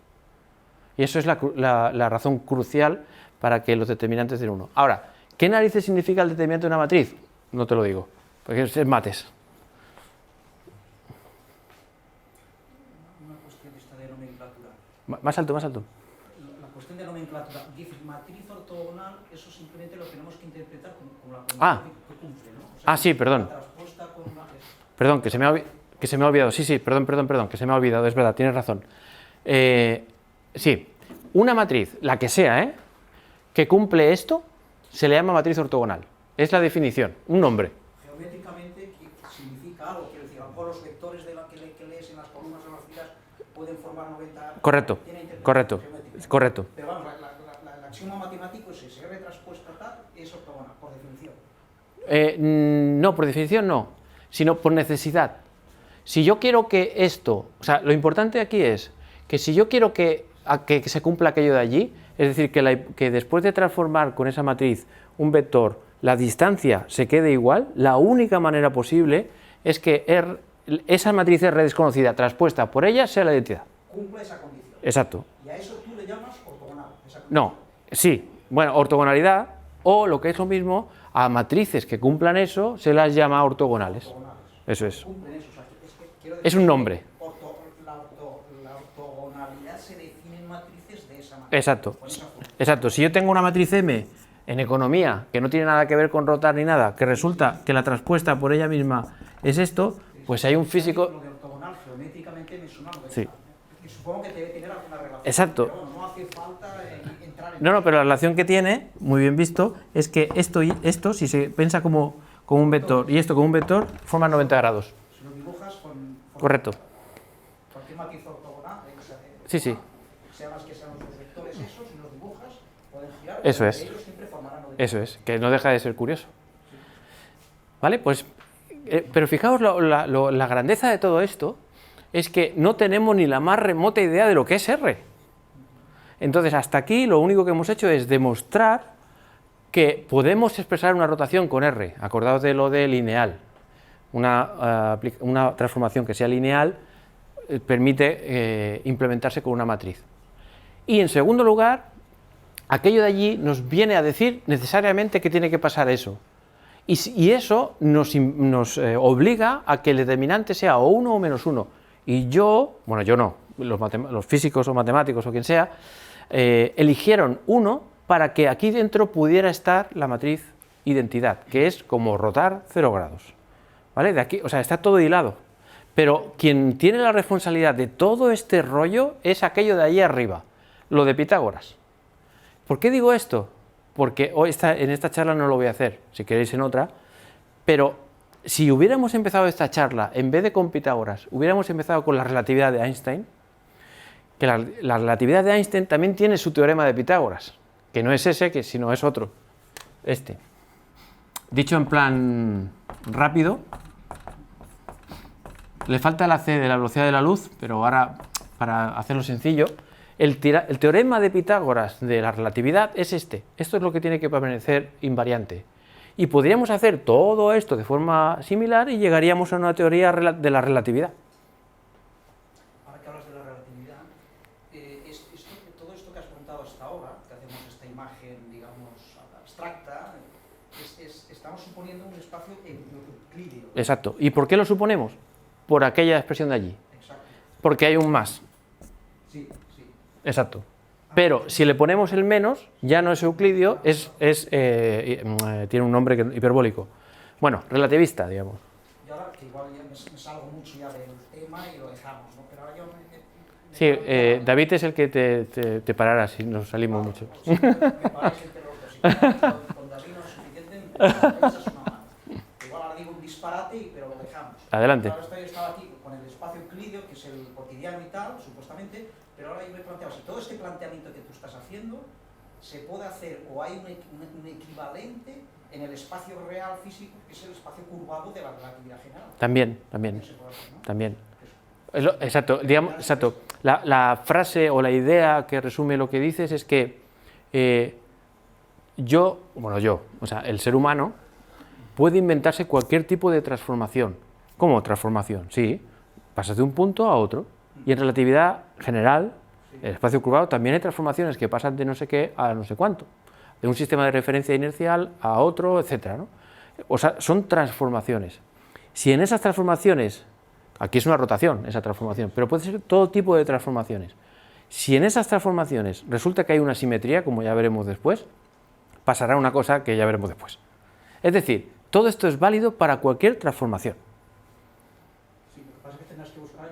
Y eso es la razón crucial para que los determinantes den 1. Ahora, ¿qué narices significa el determinante de una matriz? No te lo digo, porque es mates. Una cuestión esta de nomenclatura. Más alto, más alto. La cuestión de nomenclatura. Dices matriz ortogonal, eso simplemente lo tenemos que interpretar como la Ah. condición que cumple, ¿no? O sea, Sí, perdón. la traspuesta con una... Perdón, que se me ha olvidado. Sí, perdón, que se me ha olvidado, es verdad, tienes razón. Sí, una matriz, la que sea, que cumple esto, se le llama matriz ortogonal. Es la definición, un nombre. Geométricamente significa algo, quiero decir, a lo mejor los vectores de la que lees en las columnas o en las filas pueden formar 90... Correcto, tiene interpretación correcto, geométrica. correcto. Pero vamos, el axioma matemático es ese, R traspuesta tal, es ortogonal, por definición. No, por definición no, sino por necesidad. Si yo quiero que esto, o sea, lo importante aquí es que si yo quiero que se cumpla aquello de allí, es decir, que después de transformar con esa matriz un vector, la distancia se quede igual, la única manera posible es que esa matriz R desconocida traspuesta por ella sea la identidad. Cumple esa condición. Exacto. Y a eso tú le llamas ortogonal. Esa condición. No, sí, bueno, ortogonalidad, o lo que es lo mismo, a matrices que cumplan eso se las llama ortogonales. Ortogonales. Eso es. Cumplen eso. O sea, quiero Es un nombre. La ortogonalidad se define en matrices de esa matriz. Exacto. Con esa forma. Exacto. Si yo tengo una matriz M en economía que no tiene nada que ver con rotar ni nada, que resulta que la traspuesta por ella misma es esto, pues hay un físico... Lo de ortogonal geométricamente me suena lo de Sí. esta. Y supongo que debe tener alguna relación. Exacto. Pero bueno, no hace falta entrar en... No, pero la relación que tiene, muy bien visto, es que esto y esto, si se piensa como como un vector y esto como un vector, forman 90 grados. Si lo dibujas con Correcto. cualquier matiz ortogonal, Sí, sí. sean las que sean los vectores esos, si los dibujas, pueden girar. Eso porque es. ellos siempre formarán 90 Eso es, que no deja de ser curioso. ¿Vale? Pues, pero fijaos, la grandeza de todo esto es que no tenemos ni la más remota idea de lo que es R. Entonces, hasta aquí lo único que hemos hecho es demostrar que podemos expresar una rotación con R. Acordaos de lo de lineal. Una transformación que sea lineal permite implementarse con una matriz. Y en segundo lugar, aquello de allí nos viene a decir necesariamente que tiene que pasar eso. Y eso nos obliga a que el determinante sea o 1 o menos 1. Y yo, bueno, yo no, los físicos o matemáticos o quien sea, eligieron 1 para que aquí dentro pudiera estar la matriz identidad, que es como rotar 0 grados. ¿Vale? De aquí, o sea, está todo hilado. Pero quien tiene la responsabilidad de todo este rollo es aquello de ahí arriba, lo de Pitágoras. ¿Por qué digo esto? Porque hoy en esta charla no lo voy a hacer, si queréis en otra, pero si hubiéramos empezado esta charla, en vez de con Pitágoras, hubiéramos empezado con la relatividad de Einstein, que la relatividad de Einstein también tiene su teorema de Pitágoras, que no es ese, sino es otro, este. Dicho en plan rápido, le falta la c de la velocidad de la luz, pero ahora, para hacerlo sencillo, el teorema de Pitágoras de la relatividad es este. Esto es lo que tiene que permanecer invariante. Y podríamos hacer todo esto de forma similar y llegaríamos a una teoría de la relatividad. Ahora que hablas de la relatividad, todo esto que has contado hasta ahora, que hacemos esta imagen, digamos, abstracta, estamos suponiendo un espacio euclídeo. Exacto. ¿Y por qué lo suponemos? Por aquella expresión de allí. Exacto. Porque hay un más. Sí, sí. Exacto. Pero si le ponemos el menos, ya no es euclidio, tiene un nombre hiperbólico. Bueno, relativista, digamos. Y ahora, que igual ya me salgo mucho ya del tema y lo dejamos, ¿no? Pero ahora yo Sí, David es el que te parará si nos salimos mucho. Me parece entre los dos. Si con David no es suficiente, me echas una mano. Igual ahora digo un disparate, pero lo dejamos. Adelante. Ahora estaba aquí con el espacio euclídeo, que es el cotidiano y tal, supuestamente, pero ahora yo me planteaba, si todo este planteamiento que tú estás haciendo se puede hacer o hay un equivalente en el espacio real físico, que es el espacio curvado de la relatividad general. También. Se puede hacer, ¿no? También. Exacto, digamos, exacto. La frase o la idea que resume lo que dices es que o sea, el ser humano puede inventarse cualquier tipo de transformación. ¿Cómo transformación? Sí, pasas de un punto a otro. Y en relatividad general, el espacio curvado, también hay transformaciones que pasan de no sé qué a no sé cuánto. De un sistema de referencia inercial a otro, etcétera, ¿no? O sea, son transformaciones. Si en esas transformaciones, aquí es una rotación esa transformación, pero puede ser todo tipo de transformaciones. Si en esas transformaciones resulta que hay una simetría, como ya veremos después, pasará una cosa que ya veremos después. Es decir, todo esto es válido para cualquier transformación. Sí, lo que pasa es que tendrás que buscar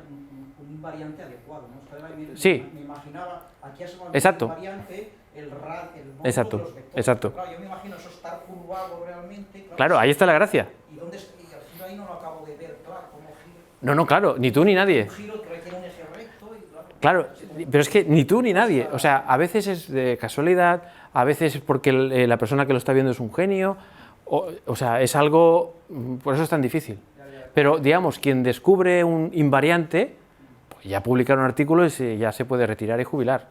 un invariante adecuado, ¿no? Sí. Me imaginaba, aquí has Exacto. invariante, el módulo Exacto, de los vectores. exacto. Claro, yo me imagino eso estar curvado realmente. Claro, ahí está la gracia. Y al giro ahí no lo acabo de ver, claro, cómo giro. No, claro, ni tú ni nadie. Un giro que requiere un eje recto y Claro, pero es que ni tú ni nadie. O sea, a veces es de casualidad, a veces es porque la persona que lo está viendo es un genio. O sea, es algo, por eso es tan difícil. Pero, digamos, quien descubre un invariante, pues ya publica un artículo y ya se puede retirar y jubilar.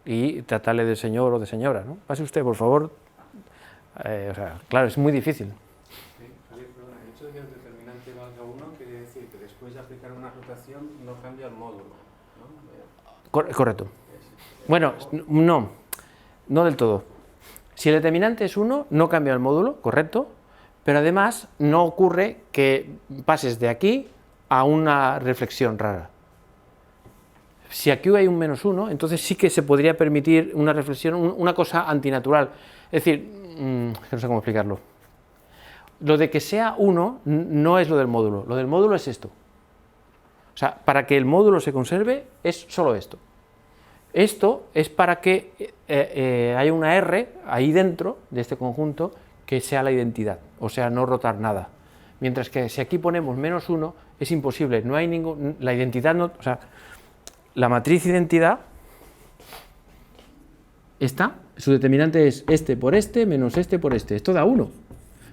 Y tratarle de señor o de señora, ¿no? Pase usted, por favor. O sea, claro, es muy difícil. Sí, Javier, perdona, el hecho de que el determinante valga 1 quiere decir que después de aplicar una rotación no cambia el módulo, ¿no? Correcto. Bueno, no del todo. Si el determinante es 1, no cambia el módulo, correcto, pero además no ocurre que pases de aquí a una reflexión rara. Si aquí hay un menos 1, entonces sí que se podría permitir una reflexión, una cosa antinatural. Es decir, no sé cómo explicarlo. Lo de que sea 1 no es lo del módulo es esto. O sea, para que el módulo se conserve es solo esto. Esto es para que haya una R ahí dentro de este conjunto que sea la identidad, o sea, no rotar nada. Mientras que si aquí ponemos -1, es imposible, no hay la identidad, no, o sea, la matriz identidad, su determinante es este por este menos este por este, esto da 1.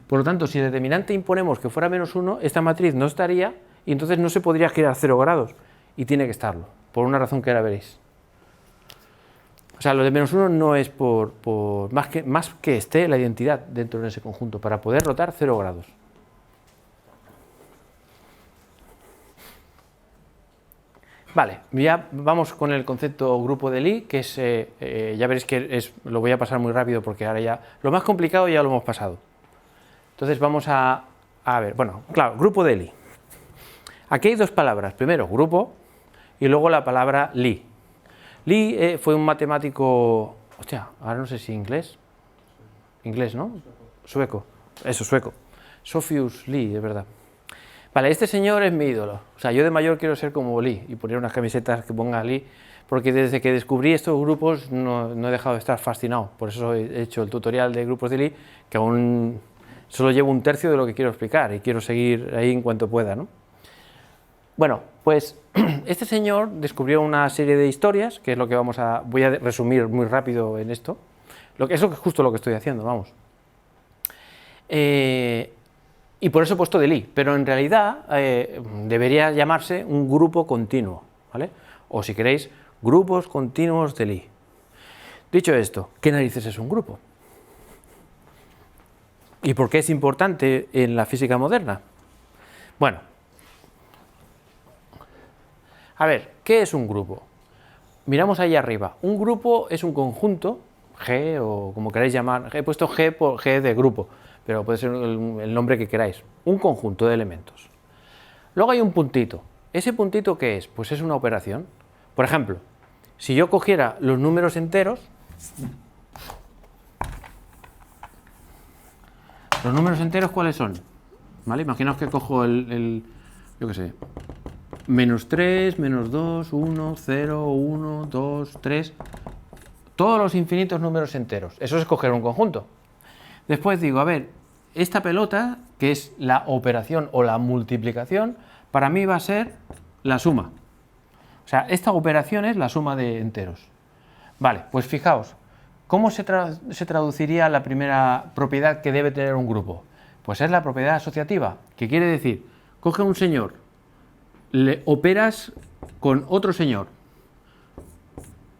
Por lo tanto, si el determinante imponemos que fuera -1, esta matriz no estaría y entonces no se podría girar 0 grados, y tiene que estarlo, por una razón que ahora veréis. O sea, lo de -1 no es más que esté la identidad dentro de ese conjunto, para poder rotar 0 grados. Vale, ya vamos con el concepto grupo de Lie, que es, ya veréis que lo voy a pasar muy rápido porque ahora ya, lo más complicado ya lo hemos pasado. Entonces vamos a ver, bueno, claro, grupo de Lie. Aquí hay dos palabras, primero grupo y luego la palabra Lie. Lie fue un matemático, hostia, ahora no sé si inglés, ¿no? Sueco, eso, sueco. Sophus Lie, es verdad. Vale, este señor es mi ídolo, o sea, yo de mayor quiero ser como Lie y poner unas camisetas que ponga Lie, porque desde que descubrí estos grupos no he dejado de estar fascinado, por eso he hecho el tutorial de grupos de Lie, que aún solo llevo un tercio de lo que quiero explicar y quiero seguir ahí en cuanto pueda, ¿no? Bueno, pues este señor descubrió una serie de historias, que es lo que voy a resumir muy rápido en esto, eso es justo lo que estoy haciendo, vamos. Y por eso he puesto de Lie, pero en realidad debería llamarse un grupo continuo, ¿vale? O si queréis, grupos continuos de Lie. Dicho esto, ¿qué narices es un grupo? ¿Y por qué es importante en la física moderna? Bueno, a ver, ¿qué es un grupo? Miramos ahí arriba. Un grupo es un conjunto, G o como queráis llamar, he puesto G por G de grupo, pero puede ser el nombre que queráis, un conjunto de elementos. Luego hay un puntito. ¿Ese puntito qué es? Pues es una operación. Por ejemplo, si yo cogiera los números enteros, ¿los números enteros cuáles son? ¿Vale? Imaginaos que cojo yo qué sé, -3, -2, 1, 0, 1, 2, 3, todos los infinitos números enteros. Eso es coger un conjunto. Después digo, a ver, esta pelota, que es la operación o la multiplicación, para mí va a ser la suma. O sea, esta operación es la suma de enteros. Vale, pues fijaos, ¿cómo se traduciría la primera propiedad que debe tener un grupo? Pues es la propiedad asociativa, que quiere decir, coge un señor, le operas con otro señor,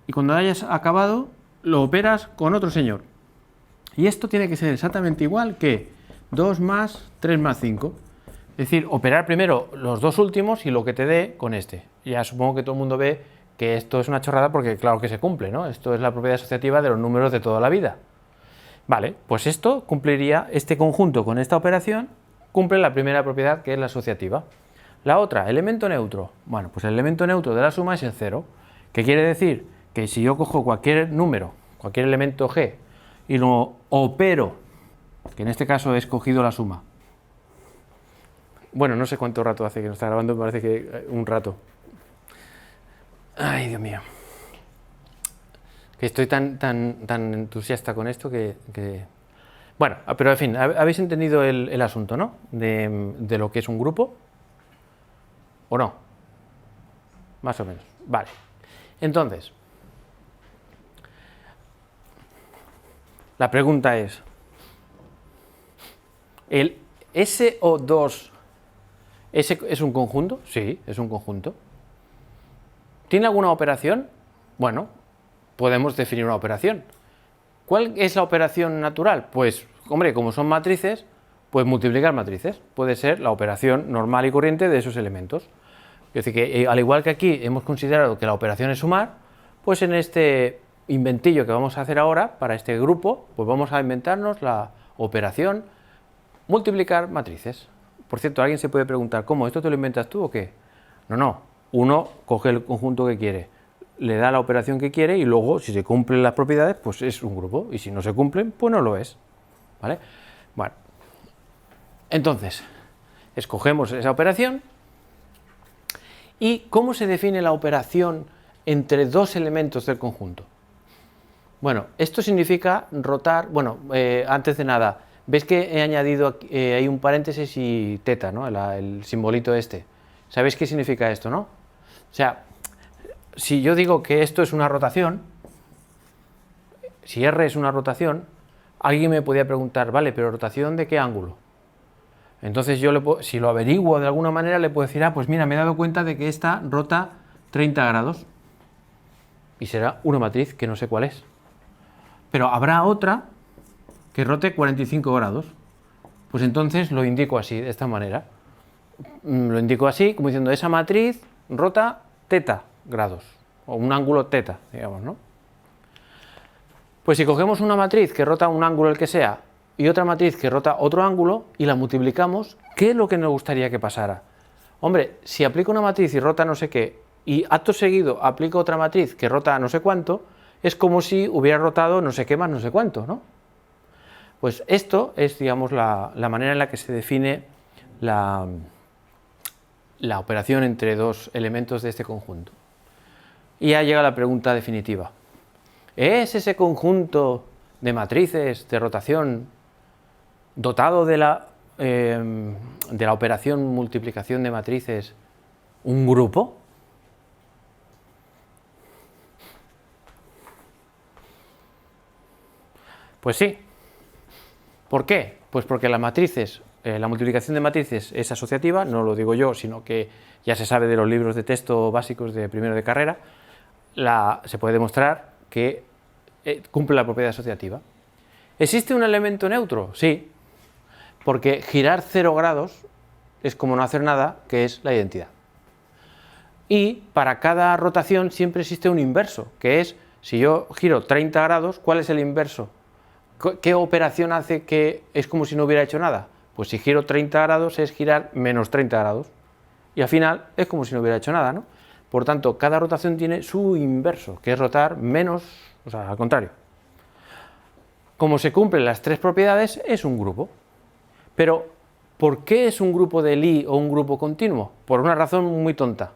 y cuando hayas acabado, lo operas con otro señor. Y esto tiene que ser exactamente igual que 2 más 3 más 5. Es decir, operar primero los dos últimos y lo que te dé con este. Ya supongo que todo el mundo ve que esto es una chorrada porque claro que se cumple, ¿no? Esto es la propiedad asociativa de los números de toda la vida. Vale, pues esto cumpliría, este conjunto con esta operación, cumple la primera propiedad que es la asociativa. La otra, elemento neutro. Bueno, pues el elemento neutro de la suma es el 0. ¿Qué quiere decir? Que si yo cojo cualquier número, cualquier elemento G, y lo opero, que en este caso he escogido la suma. Bueno, no sé cuánto rato hace que nos está grabando, me parece que un rato. Ay, Dios mío. Que estoy tan entusiasta con esto que... Bueno, pero en fin, habéis entendido el asunto, ¿no? De lo que es un grupo. ¿O no? Más o menos. Vale. Entonces, la pregunta es, ¿el SO2 es un conjunto? Sí, es un conjunto. ¿Tiene alguna operación? Bueno, podemos definir una operación. ¿Cuál es la operación natural? Pues, hombre, como son matrices, pues multiplicar matrices. Puede ser la operación normal y corriente de esos elementos. Es decir, que al igual que aquí hemos considerado que la operación es sumar, pues en este inventillo que vamos a hacer ahora, para este grupo, pues vamos a inventarnos la operación multiplicar matrices. Por cierto, alguien se puede preguntar, ¿cómo? ¿Esto te lo inventas tú o qué? No, uno coge el conjunto que quiere, le da la operación que quiere y luego, si se cumplen las propiedades, pues es un grupo, y si no se cumplen, pues no lo es. ¿Vale? Bueno, entonces, escogemos esa operación. ¿Y cómo se define la operación entre dos elementos del conjunto? Bueno, esto significa rotar, bueno, antes de nada, ¿Ves que he añadido aquí, hay un paréntesis y teta, ¿no? El simbolito este? ¿Sabéis qué significa esto, no? O sea, si yo digo que esto es una rotación, si R es una rotación, alguien me podría preguntar, vale, pero ¿rotación de qué ángulo? Entonces yo, si lo averiguo de alguna manera, le puedo decir, ah, pues mira, me he dado cuenta de que esta rota 30 grados. Y será una matriz que no sé cuál es. Pero habrá otra que rote 45 grados. Pues entonces lo indico así, de esta manera. Lo indico así, como diciendo, esa matriz rota teta grados, o un ángulo teta, digamos, ¿no? Pues si cogemos una matriz que rota un ángulo el que sea, y otra matriz que rota otro ángulo, y la multiplicamos, ¿qué es lo que nos gustaría que pasara? Hombre, si aplico una matriz y rota no sé qué, y acto seguido aplico otra matriz que rota no sé cuánto, es como si hubiera rotado no sé qué más no sé cuánto, ¿no? Pues esto es, digamos, la manera en la que se define la operación entre dos elementos de este conjunto. Y ya llega la pregunta definitiva. ¿Es ese conjunto de matrices de rotación dotado de la operación multiplicación de matrices un grupo? Pues sí. ¿Por qué? Pues porque las matrices, la multiplicación de matrices es asociativa, no lo digo yo, sino que ya se sabe de los libros de texto básicos de primero de carrera, se puede demostrar que cumple la propiedad asociativa. ¿Existe un elemento neutro? Sí, porque girar 0 grados es como no hacer nada, que es la identidad. Y para cada rotación siempre existe un inverso, que es, si yo giro 30 grados, ¿cuál es el inverso? ¿Qué operación hace que es como si no hubiera hecho nada? Pues si giro 30 grados es girar menos 30 grados. Y al final es como si no hubiera hecho nada, ¿no? Por tanto, cada rotación tiene su inverso, que es rotar menos, o sea, al contrario. Como se cumplen las tres propiedades, es un grupo. Pero, ¿por qué es un grupo de Lie o un grupo continuo? Por una razón muy tonta.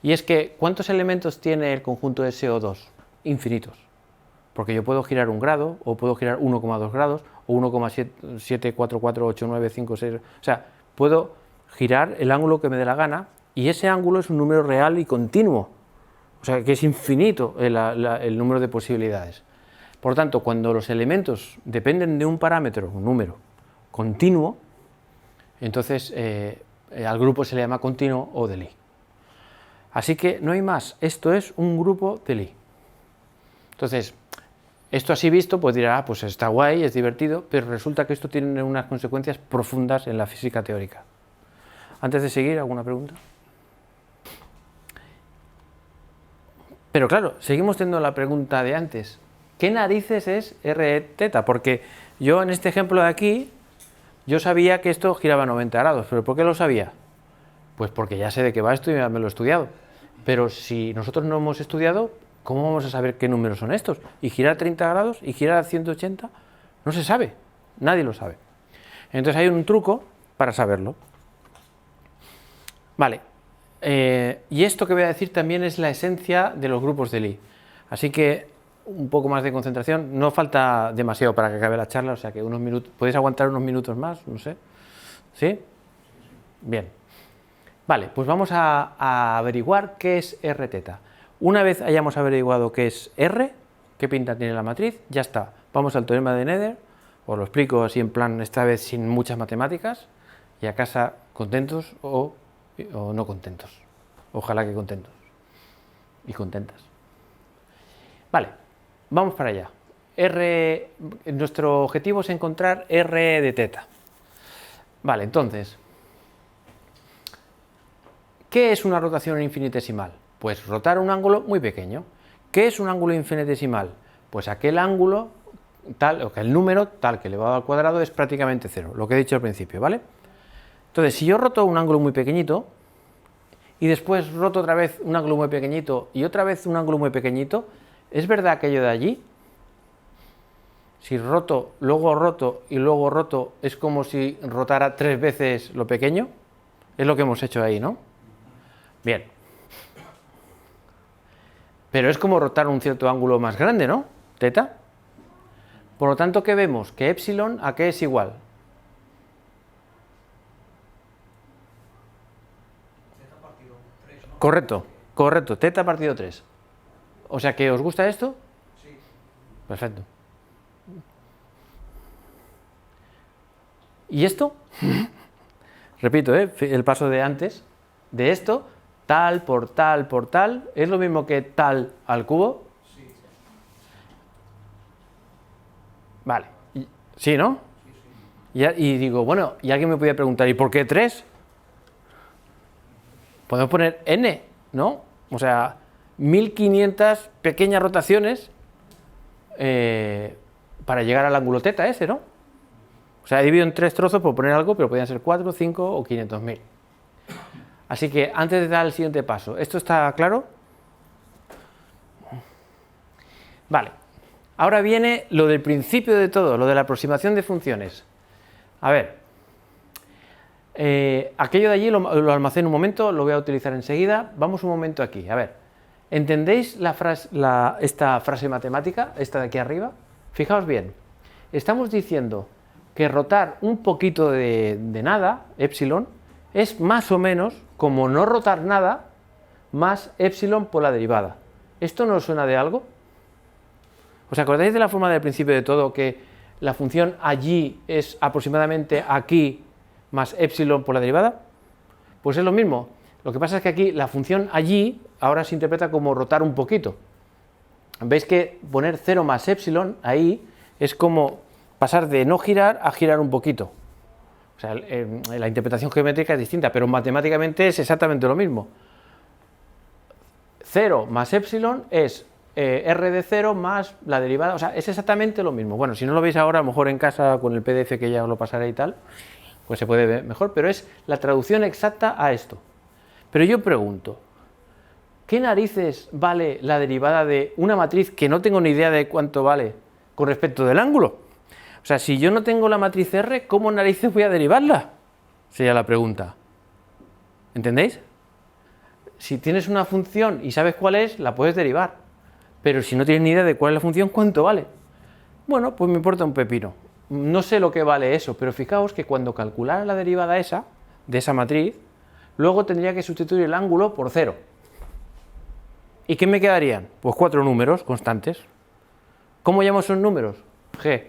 Y es que, ¿cuántos elementos tiene el conjunto de SO2? Infinitos. Porque yo puedo girar un grado, o puedo girar 1,2 grados, o 1,7448956. O sea, puedo girar el ángulo que me dé la gana, y ese ángulo es un número real y continuo. O sea, que es infinito el número de posibilidades. Por tanto, cuando los elementos dependen de un parámetro, un número, continuo, entonces al grupo se le llama continuo o de Lie. Así que no hay más, esto es un grupo de Lie. Entonces, esto así visto, pues dirá, pues está guay, es divertido, pero resulta que esto tiene unas consecuencias profundas en la física teórica. Antes de seguir, ¿alguna pregunta? Pero claro, seguimos teniendo la pregunta de antes. ¿Qué narices es R teta? Porque yo en este ejemplo de aquí, yo sabía que esto giraba 90 grados, ¿pero por qué lo sabía? Pues porque ya sé de qué va esto y ya me lo he estudiado. Pero si nosotros no hemos estudiado, ¿cómo vamos a saber qué números son estos? ¿Y girar 30 grados? ¿Y girar 180? No se sabe, nadie lo sabe. Entonces hay un truco para saberlo. Vale, y esto que voy a decir también es la esencia de los grupos de Lie. Así que un poco más de concentración, no falta demasiado para que acabe la charla, o sea que unos minutos, ¿podéis aguantar unos minutos más? No sé. ¿Sí? Bien. Vale, pues vamos a averiguar qué es R teta. Una vez hayamos averiguado qué es R, qué pinta tiene la matriz, ya está. Vamos al teorema de Nether, os lo explico así en plan, esta vez sin muchas matemáticas, y a casa contentos o no contentos. Ojalá que contentos y contentas. Vale, vamos para allá. Nuestro objetivo es encontrar R de teta. Vale, entonces, ¿qué es una rotación infinitesimal? Pues rotar un ángulo muy pequeño. ¿Qué es un ángulo infinitesimal? Pues aquel ángulo tal, o que el número tal que elevado al cuadrado es prácticamente cero, lo que he dicho al principio, ¿vale? Entonces, si yo roto un ángulo muy pequeñito y después roto otra vez un ángulo muy pequeñito y otra vez un ángulo muy pequeñito, ¿es verdad aquello de allí? Si roto y luego roto, es como si rotara 3 veces lo pequeño. Es lo que hemos hecho ahí, ¿no? Bien. Pero es como rotar un cierto ángulo más grande, ¿no? Teta. Por lo tanto, ¿qué vemos? Que epsilon, ¿a qué es igual? Zeta partido 3, ¿no? Correcto, correcto, teta partido 3. O sea, ¿que os gusta esto? Sí. Perfecto. ¿Y esto? Repito, el paso de antes. De esto, tal por tal por tal, ¿es lo mismo que tal al cubo? Sí. Vale. ¿Sí, no? Sí, sí. Y digo, bueno, y alguien me podía preguntar, ¿y por qué 3? Podemos poner n, ¿no? O sea, 1500 pequeñas rotaciones para llegar al ángulo teta ese, ¿no? O sea, he dividido en 3 trozos por poner algo, pero podían ser 4, 5 o 500.000. Así que antes de dar el siguiente paso, ¿esto está claro? Vale. Ahora viene lo del principio de todo, lo de la aproximación de funciones. A ver, aquello de allí lo almaceno un momento, lo voy a utilizar enseguida. Vamos un momento aquí, a ver. ¿Entendéis esta frase matemática, esta de aquí arriba? Fijaos bien, estamos diciendo que rotar un poquito de nada, epsilon, es más o menos como no rotar nada más epsilon por la derivada. ¿Esto no os suena de algo? ¿Os acordáis de la forma del principio de todo, que la función allí es aproximadamente aquí más epsilon por la derivada? Pues es lo mismo. Lo que pasa es que aquí la función allí ahora se interpreta como rotar un poquito. Veis que poner 0 más epsilon ahí es como pasar de no girar a girar un poquito. O sea, la interpretación geométrica es distinta, pero matemáticamente es exactamente lo mismo. 0 más epsilon es r de 0 más la derivada, o sea, es exactamente lo mismo. Bueno, si no lo veis ahora, a lo mejor en casa con el PDF que ya os lo pasaré y tal, pues se puede ver mejor, pero es la traducción exacta a esto. Pero yo pregunto, ¿qué narices vale la derivada de una matriz que no tengo ni idea de cuánto vale con respecto del ángulo? O sea, si yo no tengo la matriz R, ¿cómo narices voy a derivarla? Sería la pregunta. ¿Entendéis? Si tienes una función y sabes cuál es, la puedes derivar. Pero si no tienes ni idea de cuál es la función, ¿cuánto vale? Bueno, pues me importa un pepino. No sé lo que vale eso, pero fijaos que cuando calculara la derivada esa, de esa matriz, luego tendría que sustituir el ángulo por 0. ¿Y qué me quedarían? Pues 4 números constantes. ¿Cómo llamo esos números? G.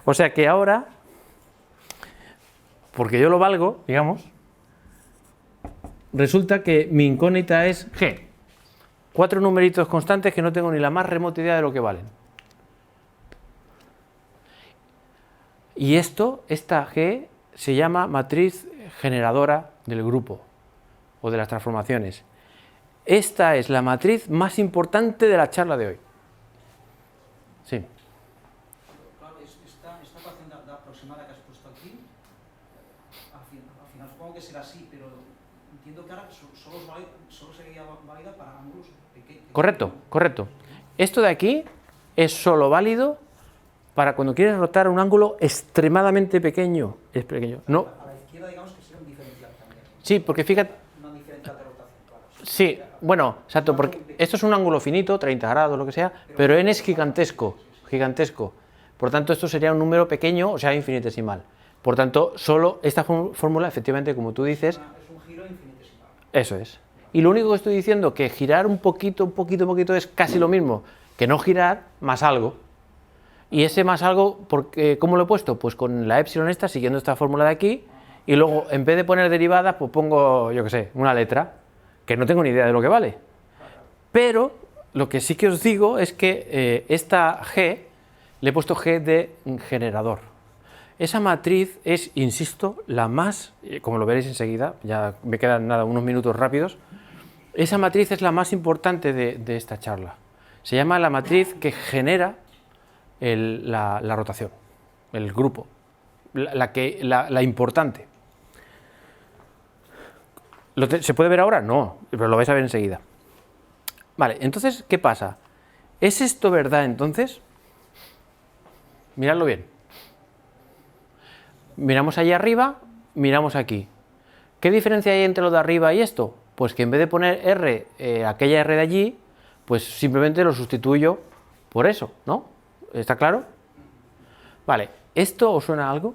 O sea que ahora, porque yo lo valgo, digamos, resulta que mi incógnita es G. 4 numeritos constantes que no tengo ni la más remota idea de lo que valen. Y esta G se llama matriz generadora del grupo o de las transformaciones. Esta es la matriz más importante de la charla de hoy. Sí. Claro, esta ecuación de aproximada que has puesto aquí, al final supongo que será así, pero entiendo que ahora solo sería válida para ángulos pequeños. Correcto, correcto. Esto de aquí es solo válido para cuando quieres rotar un ángulo extremadamente pequeño. Es pequeño. No. A la izquierda, digamos que sería un diferencial también. Sí, porque fíjate. Una diferencial de rotación, claro. Sí, bueno, exacto, porque esto es un ángulo finito, 30 grados, lo que sea, pero n es gigantesco, gigantesco. Por tanto, esto sería un número pequeño, o sea, infinitesimal. Por tanto, solo esta fórmula, efectivamente, como tú dices, Es un giro infinitesimal. eso es. Y lo único que estoy diciendo que girar un poquito es casi lo mismo que no girar más algo. Y ese más algo, ¿cómo lo he puesto? Pues con la epsilon esta, siguiendo esta fórmula de aquí, y luego en vez de poner derivadas, pues pongo, yo qué sé, una letra, que no tengo ni idea de lo que vale. Pero lo que sí que os digo es que esta G, le he puesto G de generador. Esa matriz es, insisto, la más, como lo veréis enseguida, ya me quedan nada, unos minutos rápidos, esa matriz es la más importante de esta charla. Se llama la matriz que genera la rotación, el grupo, la importante. ¿Se puede ver ahora? No, pero lo vais a ver enseguida. Vale, entonces, ¿qué pasa? ¿Es esto verdad entonces? Miradlo bien. Miramos allí arriba, miramos aquí. ¿Qué diferencia hay entre lo de arriba y esto? Pues que en vez de poner R, aquella R de allí, pues simplemente lo sustituyo por eso, ¿no? ¿Está claro? Vale, ¿esto os suena a algo?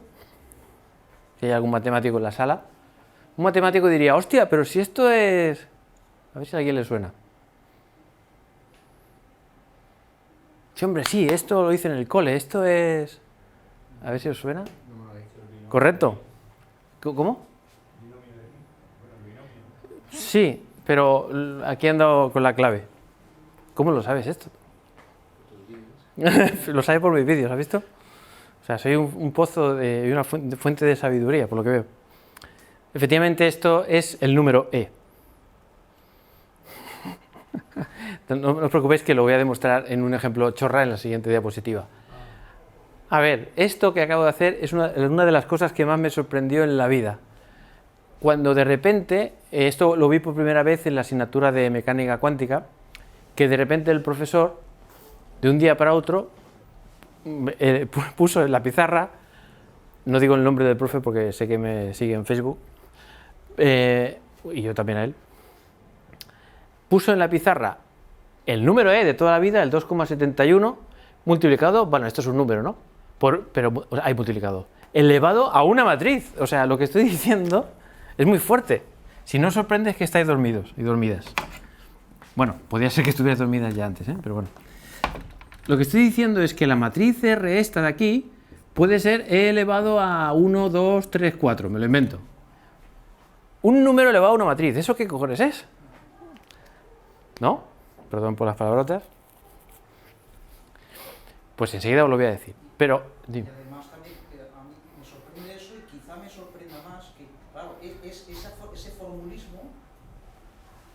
Si hay algún matemático en la sala. Un matemático diría, hostia, pero si esto es... A ver si a alguien le suena. Sí, hombre, sí, esto lo hice en el cole, esto es... A ver si os suena. ¿Correcto? ¿Cómo? Sí, pero aquí he andado con la clave. ¿Cómo lo sabes esto? Lo sabes por mis vídeos, ¿has visto? O sea, soy un pozo y una fuente de sabiduría, por lo que veo. Efectivamente, esto es el número E. No os preocupéis que lo voy a demostrar en un ejemplo chorra en la siguiente diapositiva. A ver, esto que acabo de hacer es una de las cosas que más me sorprendió en la vida. Cuando de repente, esto lo vi por primera vez en la asignatura de mecánica cuántica, que de repente el profesor, de un día para otro, puso en la pizarra, no digo el nombre del profe porque sé que me sigue en Facebook, y yo también a él, puso en la pizarra el número E de toda la vida, el 2,71, multiplicado, bueno, esto es un número, ¿no? Pero hay multiplicado, elevado a una matriz. O sea, lo que estoy diciendo es muy fuerte. Si no os sorprende es que estáis dormidos y dormidas. Bueno, podría ser que estuvierais dormidas ya antes, pero bueno. Lo que estoy diciendo es que la matriz R esta de aquí puede ser E elevado a 1, 2, 3, 4, me lo invento. Un número elevado a una matriz, ¿eso qué cojones es? ¿No? Perdón por las palabrotas. Pues enseguida os lo voy a decir. Pero, dime. Y además también a mí me sorprende eso y quizá me sorprenda más que, claro, ese formulismo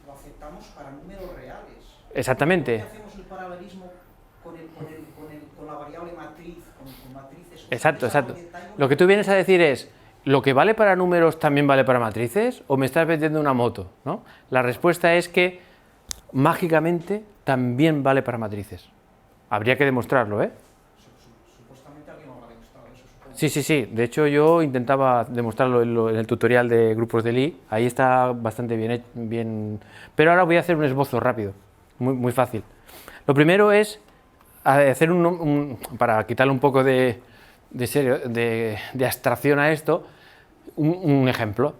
lo aceptamos para números reales. Exactamente. ¿Por qué hacemos el paralelismo con la variable matriz, con matrices? Exacto, exacto. Lo que tú vienes a decir es, ¿lo que vale para números también vale para matrices? ¿O me estás vendiendo una moto? ¿No? La respuesta es que, mágicamente, también vale para matrices. Habría que demostrarlo, ¿eh? Supuestamente alguien lo habrá demostrado eso, supongo. Sí. De hecho, yo intentaba demostrarlo en el tutorial de grupos de Lee. Ahí está bastante bien. Pero ahora voy a hacer un esbozo rápido, muy fácil. Lo primero es hacer para quitarle un poco de abstracción a esto, un ejemplo.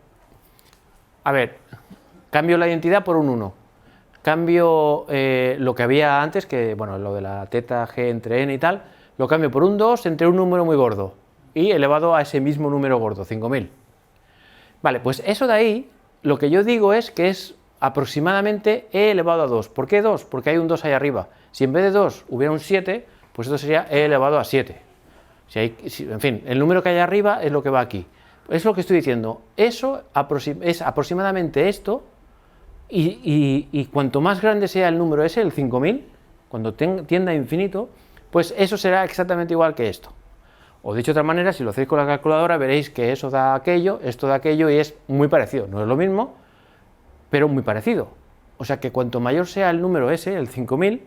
A ver, cambio la identidad por un 1. Cambio lo que había antes, que bueno, lo de la teta g entre n y tal, lo cambio por un 2 entre un número muy gordo y elevado a ese mismo número gordo, 5000. Vale, pues eso de ahí, lo que yo digo es que es aproximadamente e elevado a 2. ¿Por qué 2? Porque hay un 2 ahí arriba. Si en vez de 2 hubiera un 7, pues esto sería e elevado a 7. En fin, el número que hay arriba es lo que va aquí. Es lo que estoy diciendo. Eso es aproximadamente esto. Y cuanto más grande sea el número ese, el 5000, cuando tienda a infinito, pues eso será exactamente igual que esto. O dicho de otra manera, si lo hacéis con la calculadora, veréis que eso da aquello, esto da aquello, y es muy parecido. No es lo mismo, pero muy parecido. O sea que cuanto mayor sea el número ese, el 5000,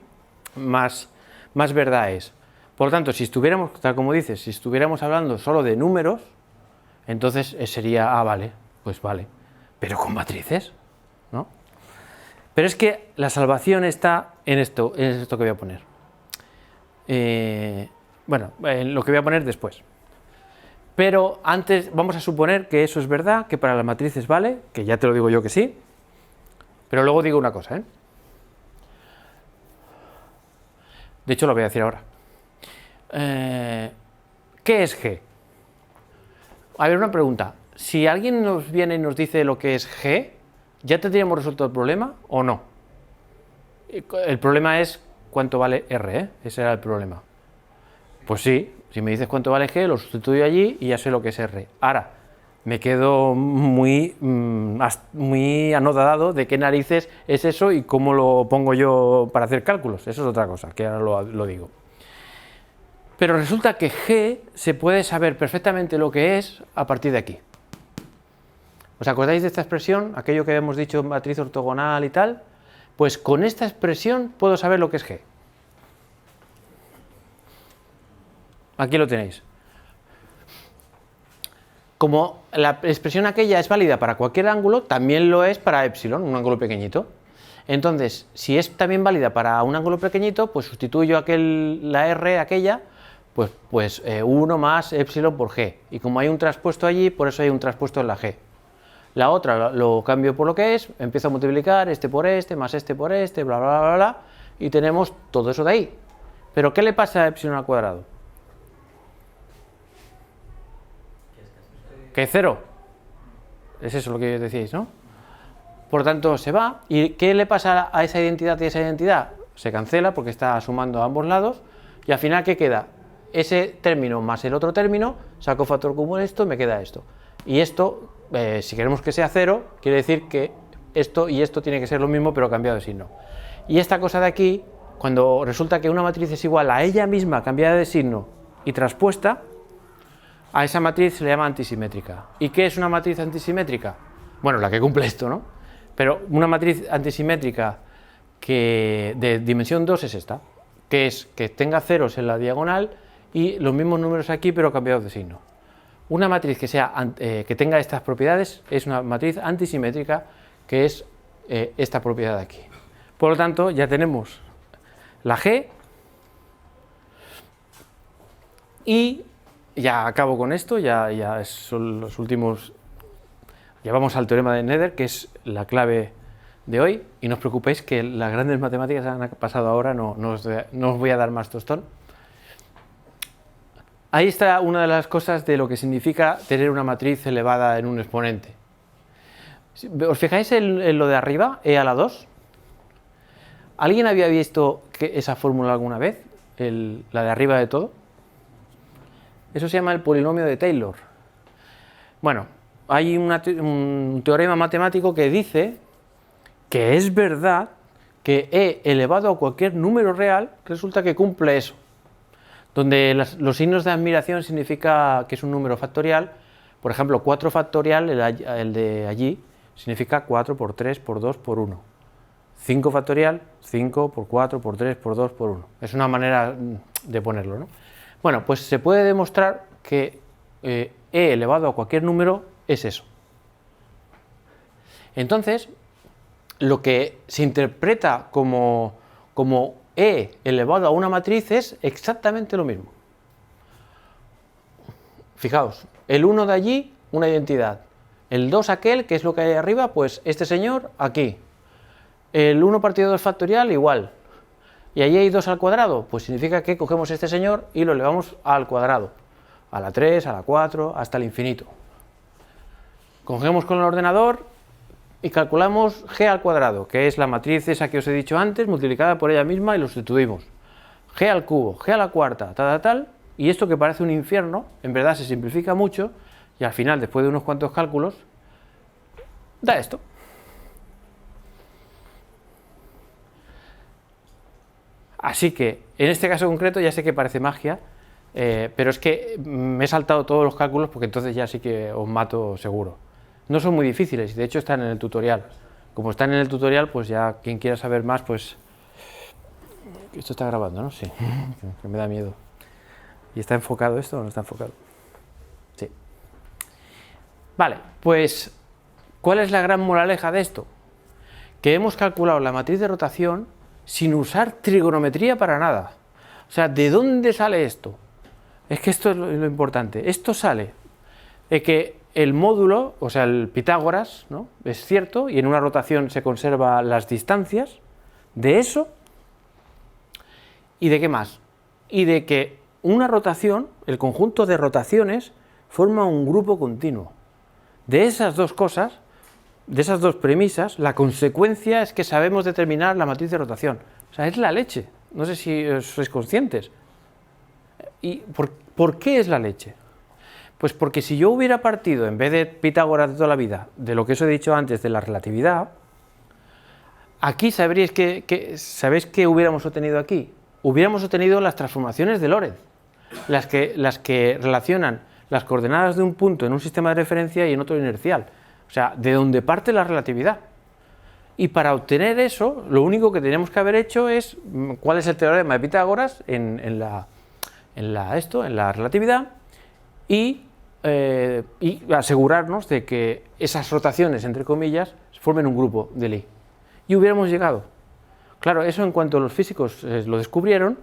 más verdad es. Por lo tanto, si estuviéramos, tal como dices, si estuviéramos hablando solo de números, entonces sería, vale, pues vale, pero con matrices, ¿no? Pero es que la salvación está en esto que voy a poner. Bueno, lo que voy a poner después. Pero antes vamos a suponer que eso es verdad, que para las matrices vale, que ya te lo digo yo que sí, pero luego digo una cosa, De hecho, lo voy a decir ahora. ¿Qué es G? A ver, una pregunta. Si alguien nos viene y nos dice lo que es G, ¿ya tendríamos resuelto el problema o no? El problema es cuánto vale R, Ese era el problema. Pues sí, si me dices cuánto vale G, lo sustituyo allí y ya sé lo que es R. Ahora, me quedo muy anodado de qué narices es eso y cómo lo pongo yo para hacer cálculos. Eso es otra cosa, que ahora lo digo. Pero resulta que G se puede saber perfectamente lo que es a partir de aquí. ¿Os acordáis de esta expresión? Aquello que hemos dicho, matriz ortogonal y tal. Pues con esta expresión puedo saber lo que es G. Aquí lo tenéis. Como la expresión aquella es válida para cualquier ángulo, también lo es para epsilon, un ángulo pequeñito. Entonces, si es también válida para un ángulo pequeñito, pues sustituyo la R, aquella, pues 1 más epsilon por g. Y como hay un traspuesto allí, por eso hay un traspuesto en la g. La otra lo cambio por lo que es, empiezo a multiplicar este por este, más este por este, bla, bla, bla, bla, y tenemos todo eso de ahí. Pero ¿qué le pasa a epsilon al cuadrado? Que es 0. Es eso lo que decíais, ¿no? Por tanto, se va. ¿Y qué le pasa a esa identidad y a esa identidad? Se cancela porque está sumando a ambos lados. Y al final, ¿qué queda? Ese término más el otro término, saco factor común esto, me queda esto. Y esto, si queremos que sea 0, quiere decir que esto y esto tiene que ser lo mismo, pero cambiado de signo. Y esta cosa de aquí, cuando resulta que una matriz es igual a ella misma cambiada de signo y traspuesta, a esa matriz se le llama antisimétrica. ¿Y qué es una matriz antisimétrica? Bueno, la que cumple esto, ¿no? Pero una matriz antisimétrica de dimensión 2 es esta, que es que tenga ceros en la diagonal y los mismos números aquí, pero cambiados de signo. Una matriz que tenga estas propiedades es una matriz antisimétrica, que es esta propiedad de aquí. Por lo tanto, ya tenemos la G, y ya acabo con esto, ya son los últimos. Ya vamos al teorema de Nether, que es la clave de hoy, y no os preocupéis que las grandes matemáticas han pasado ahora, no os voy a dar más tostón. Ahí está una de las cosas de lo que significa tener una matriz elevada en un exponente. ¿Os fijáis en lo de arriba, e a la 2? ¿Alguien había visto esa fórmula alguna vez? La de arriba de todo. Eso se llama el polinomio de Taylor. Bueno, hay un teorema matemático que dice que es verdad que e elevado a cualquier número real resulta que cumple eso. Donde los signos de admiración significa que es un número factorial. Por ejemplo, 4 factorial, el de allí, significa 4 por 3 por 2 por 1. 5 factorial, 5 por 4 por 3 por 2 por 1. Es una manera de ponerlo, ¿no? Bueno, pues se puede demostrar que e elevado a cualquier número es eso. Entonces, lo que se interpreta como e elevado a una matriz es exactamente lo mismo. Fijaos, el 1 de allí, una identidad. El 2 aquel, que es lo que hay arriba, pues este señor aquí. El 1 partido 2 factorial, igual. Y allí hay 2 al cuadrado, pues significa que cogemos este señor y lo elevamos al cuadrado. A la 3, a la 4, hasta el infinito. Cogemos con el ordenador y calculamos g al cuadrado, que es la matriz esa que os he dicho antes, multiplicada por ella misma y lo sustituimos. G al cubo, g a la cuarta, tal, y esto que parece un infierno, en verdad se simplifica mucho, y al final, después de unos cuantos cálculos, da esto. Así que, en este caso concreto, ya sé que parece magia, pero es que me he saltado todos los cálculos porque entonces ya sí que os mato seguro. No son muy difíciles, de hecho están en el tutorial. Como están en el tutorial, pues ya quien quiera saber más, pues... Esto está grabando, ¿no? Sí, que me da miedo. ¿Y está enfocado esto o no está enfocado? Sí. Vale, pues, ¿cuál es la gran moraleja de esto? Que hemos calculado la matriz de rotación sin usar trigonometría para nada. O sea, ¿de dónde sale esto? Es que esto es lo importante. Esto sale de que el módulo, o sea, el Pitágoras, ¿no?, es cierto, y en una rotación se conservan las distancias de eso. ¿Y de qué más? Y de que una rotación, el conjunto de rotaciones, forma un grupo continuo. De esas dos cosas, de esas dos premisas, la consecuencia es que sabemos determinar la matriz de rotación. O sea, es la leche. No sé si sois conscientes. ¿Y por qué es la leche? Pues porque si yo hubiera partido, en vez de Pitágoras de toda la vida, de lo que os he dicho antes de la relatividad, aquí ¿sabéis qué hubiéramos obtenido aquí? Hubiéramos obtenido las transformaciones de Lorentz, las que relacionan las coordenadas de un punto en un sistema de referencia y en otro inercial. O sea, de donde parte la relatividad. Y para obtener eso, lo único que tenemos que haber hecho es cuál es el teorema de Pitágoras en la relatividad y asegurarnos de que esas rotaciones, entre comillas, formen un grupo de Lie. y hubiéramos llegado. Claro, eso en cuanto los físicos lo descubrieron,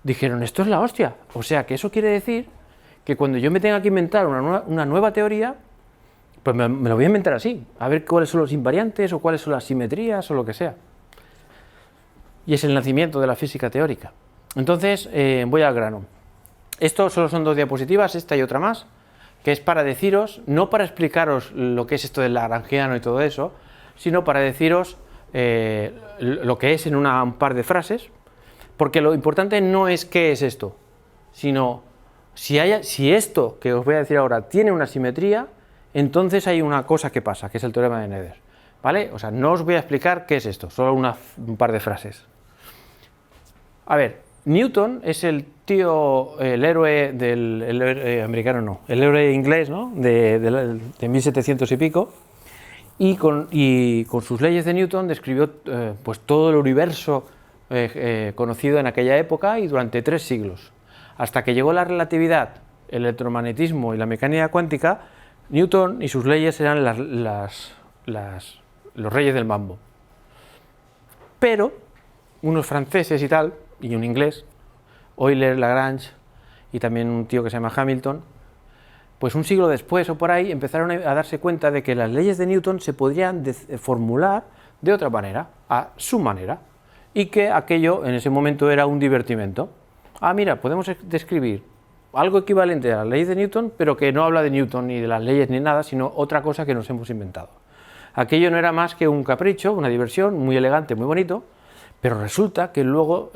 dijeron, esto es la hostia. O sea, que eso quiere decir que cuando yo me tenga que inventar una nueva teoría, pues me lo voy a inventar así, a ver cuáles son los invariantes o cuáles son las simetrías o lo que sea. Y es el nacimiento de la física teórica. Entonces, voy al grano. Esto solo son 2 diapositivas, esta y otra más, que es para deciros, no para explicaros lo que es esto del lagrangiano y todo eso, sino para deciros lo que es en un par de frases, porque lo importante no es qué es esto, sino si esto que os voy a decir ahora tiene una simetría, entonces hay una cosa que pasa, que es el teorema de Nether, ¿vale? O sea, no os voy a explicar qué es esto, solo un par de frases. A ver, Newton es el tío, el héroe americano no, el héroe inglés, ¿no? de 1700 y pico, y con sus leyes de Newton describió pues todo el universo conocido en aquella época y durante 3 siglos. Hasta que llegó la relatividad, el electromagnetismo y la mecánica cuántica, Newton y sus leyes eran los reyes del mambo. Pero unos franceses y tal, y un inglés, Euler, Lagrange y también un tío que se llama Hamilton, pues un siglo después o por ahí empezaron a darse cuenta de que las leyes de Newton se podrían formular de otra manera, a su manera, y que aquello en ese momento era un divertimento. Ah, mira, podemos describir algo equivalente a la ley de Newton, pero que no habla de Newton ni de las leyes ni nada, sino otra cosa que nos hemos inventado. Aquello no era más que un capricho, una diversión, muy elegante, muy bonito, pero resulta que luego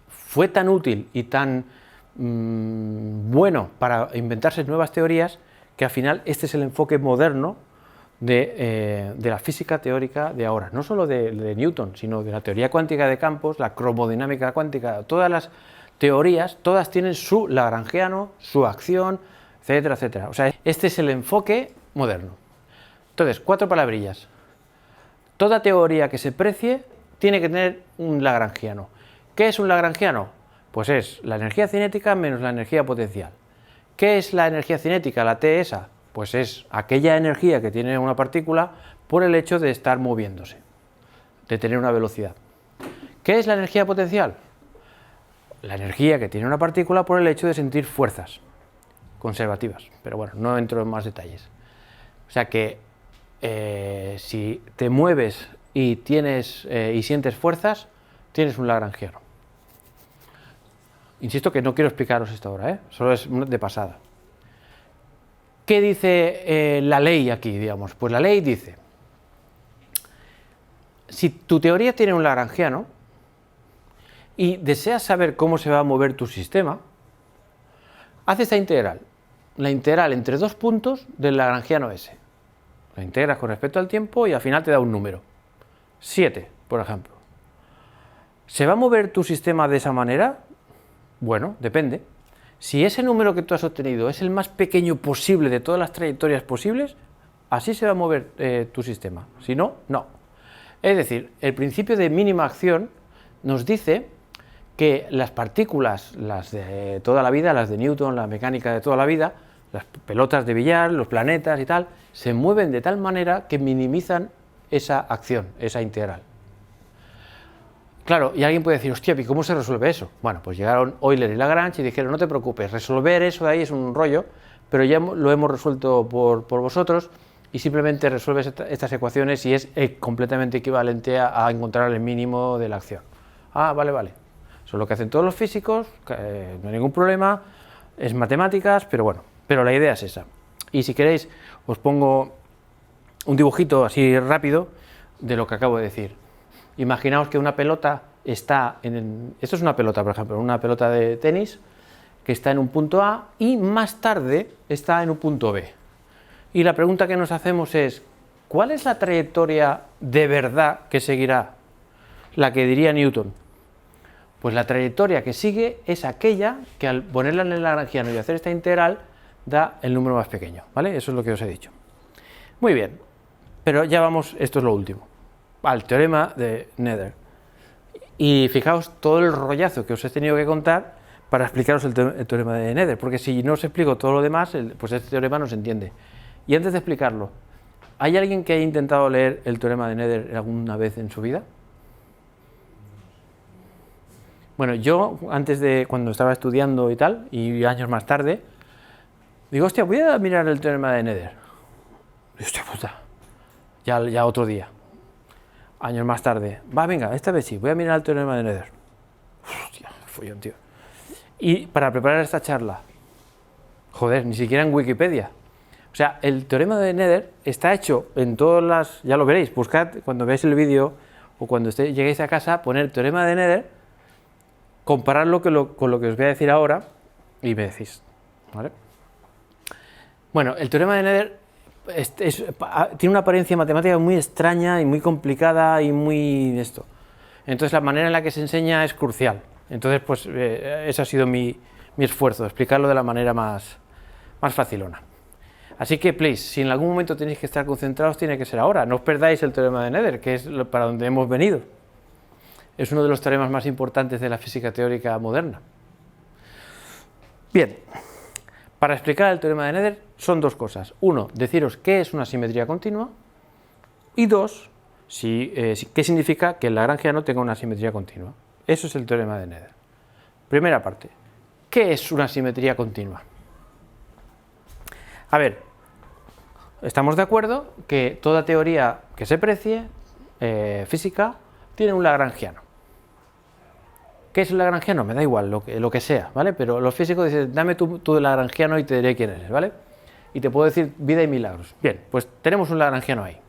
fue tan útil y tan bueno para inventarse nuevas teorías que al final este es el enfoque moderno de la física teórica de ahora, no solo de Newton, sino de la teoría cuántica de campos, la cromodinámica cuántica, todas las teorías, todas tienen su lagrangiano, su acción, etcétera, etcétera. O sea, este es el enfoque moderno. Entonces, 4 palabrillas. Toda teoría que se precie tiene que tener un lagrangiano. ¿Qué es un lagrangiano? Pues es la energía cinética menos la energía potencial. ¿Qué es la energía cinética, la T esa? Pues es aquella energía que tiene una partícula por el hecho de estar moviéndose, de tener una velocidad. ¿Qué es la energía potencial? La energía que tiene una partícula por el hecho de sentir fuerzas conservativas, pero bueno, no entro en más detalles. O sea que si te mueves y sientes fuerzas, tienes un lagrangiano. Insisto que no quiero explicaros esto ahora, solo es de pasada. ¿Qué dice la ley aquí, digamos? Pues la ley dice, si tu teoría tiene un lagrangiano y deseas saber cómo se va a mover tu sistema, haz esta integral, la integral entre 2 puntos del lagrangiano S. La integras con respecto al tiempo y al final te da un número, 7, por ejemplo. ¿Se va a mover tu sistema de esa manera? Bueno, depende. Si ese número que tú has obtenido es el más pequeño posible de todas las trayectorias posibles, así se va a mover tu sistema. Si no, no. Es decir, el principio de mínima acción nos dice que las partículas, las de toda la vida, las de Newton, la mecánica de toda la vida, las pelotas de billar, los planetas y tal, se mueven de tal manera que minimizan esa acción, esa integral. Claro, y alguien puede decir, hostia, ¿y cómo se resuelve eso? Bueno, pues llegaron Euler y Lagrange y dijeron, no te preocupes, resolver eso de ahí es un rollo, pero ya lo hemos resuelto por vosotros y simplemente resuelves estas ecuaciones y es completamente equivalente a encontrar el mínimo de la acción. Ah, vale, vale. Eso es lo que hacen todos los físicos, no hay ningún problema, es matemáticas, pero bueno, pero la idea es esa. Y si queréis, os pongo un dibujito así rápido de lo que acabo de decir. Imaginaos que una pelota está esto es una pelota, por ejemplo, una pelota de tenis que está en un punto A y más tarde está en un punto B. Y la pregunta que nos hacemos es, ¿cuál es la trayectoria de verdad que seguirá? La que diría Newton. Pues la trayectoria que sigue es aquella que al ponerla en el lagrangiano y hacer esta integral da el número más pequeño, ¿vale? Eso es lo que os he dicho. Muy bien, pero ya vamos, esto es lo último, al teorema de Nether. Y fijaos todo el rollazo que os he tenido que contar para explicaros el teorema de Nether, porque si no os explico todo lo demás, pues este teorema no se entiende. Y antes de explicarlo, ¿Hay alguien que haya intentado leer el teorema de Nether alguna vez en su vida? Bueno, yo antes de, cuando estaba estudiando y tal, y años más tarde, digo, hostia, voy a mirar el teorema de Nether. Y, hostia puta, ya otro día. Años más tarde, venga, esta vez sí, voy a mirar el teorema de Nether. Hostia, follón, tío. Y para preparar esta charla, joder, ni siquiera en Wikipedia. O sea, el teorema de Nether está hecho en todas las, ya lo veréis, buscad cuando veáis el vídeo o cuando lleguéis a casa, poner teorema de Nether, compararlo con lo que os voy a decir ahora y me decís, ¿vale? Bueno, el teorema de Nether tiene una apariencia matemática muy extraña y muy complicada y muy esto. Entonces la manera en la que se enseña es crucial. Entonces, pues ese ha sido mi esfuerzo, explicarlo de la manera más facilona. Así que, please, si en algún momento tenéis que estar concentrados, tiene que ser ahora. No os perdáis el teorema de Nether, que es para donde hemos venido. Es uno de los teoremas más importantes de la física teórica moderna. Bien, para explicar el teorema de Nether son dos cosas. Uno, deciros qué es una simetría continua. Y dos, qué significa que el lagrangiano tenga una simetría continua. Eso es el teorema de Nether. Primera parte, ¿qué es una simetría continua? A ver, estamos de acuerdo que toda teoría que se precie, física, tiene un lagrangiano. ¿Qué es el lagrangiano? Me da igual, lo que sea, ¿vale? Pero los físicos dicen, dame tú el lagrangiano y te diré quién eres, ¿vale? Y te puedo decir vida y milagros. Bien, pues tenemos un lagrangiano ahí.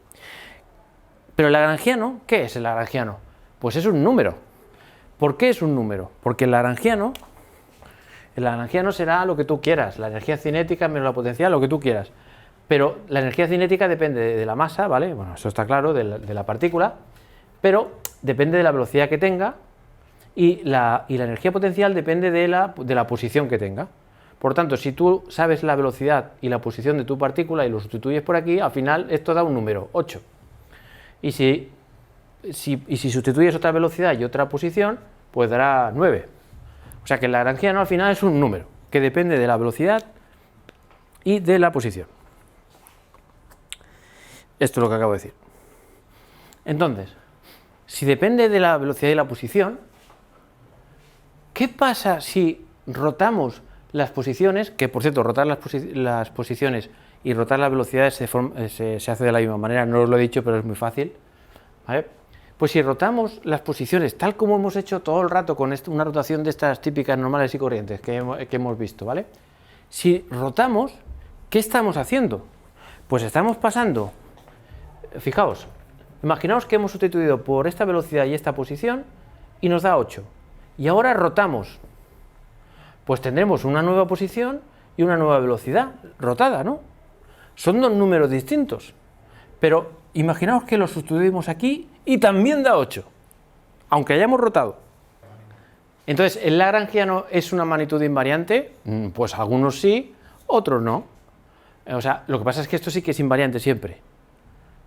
Pero el lagrangiano, ¿qué es el lagrangiano? Pues es un número. ¿Por qué es un número? Porque el lagrangiano será lo que tú quieras, la energía cinética menos la potencial, lo que tú quieras. Pero la energía cinética depende de la masa, ¿vale? Bueno, eso está claro, de la partícula, pero depende de la velocidad que tenga y la energía potencial depende de la posición que tenga. Por tanto, si tú sabes la velocidad y la posición de tu partícula y lo sustituyes por aquí, al final esto da un número, 8. Y si sustituyes otra velocidad y otra posición, pues dará 9. O sea que el lagrangiano al final es un número que depende de la velocidad y de la posición. Esto es lo que acabo de decir. Entonces, si depende de la velocidad y la posición, ¿qué pasa si rotamos las posiciones? Que por cierto, rotar las posiciones y rotar las velocidades se hace de la misma manera, no os lo he dicho, pero es muy fácil, ¿vale? Pues si rotamos las posiciones tal como hemos hecho todo el rato con una rotación de estas típicas normales y corrientes que hemos visto, ¿vale? Si rotamos, ¿qué estamos haciendo? Pues estamos pasando, fijaos, imaginaos que hemos sustituido por esta velocidad y esta posición y nos da 8. Y ahora rotamos, pues tendremos una nueva posición y una nueva velocidad rotada, ¿no? Son dos números distintos, pero imaginaos que los sustituimos aquí y también da 8, aunque hayamos rotado. Entonces, ¿el lagrangiano es una magnitud invariante? Pues algunos sí, otros no. O sea, lo que pasa es que esto sí que es invariante siempre,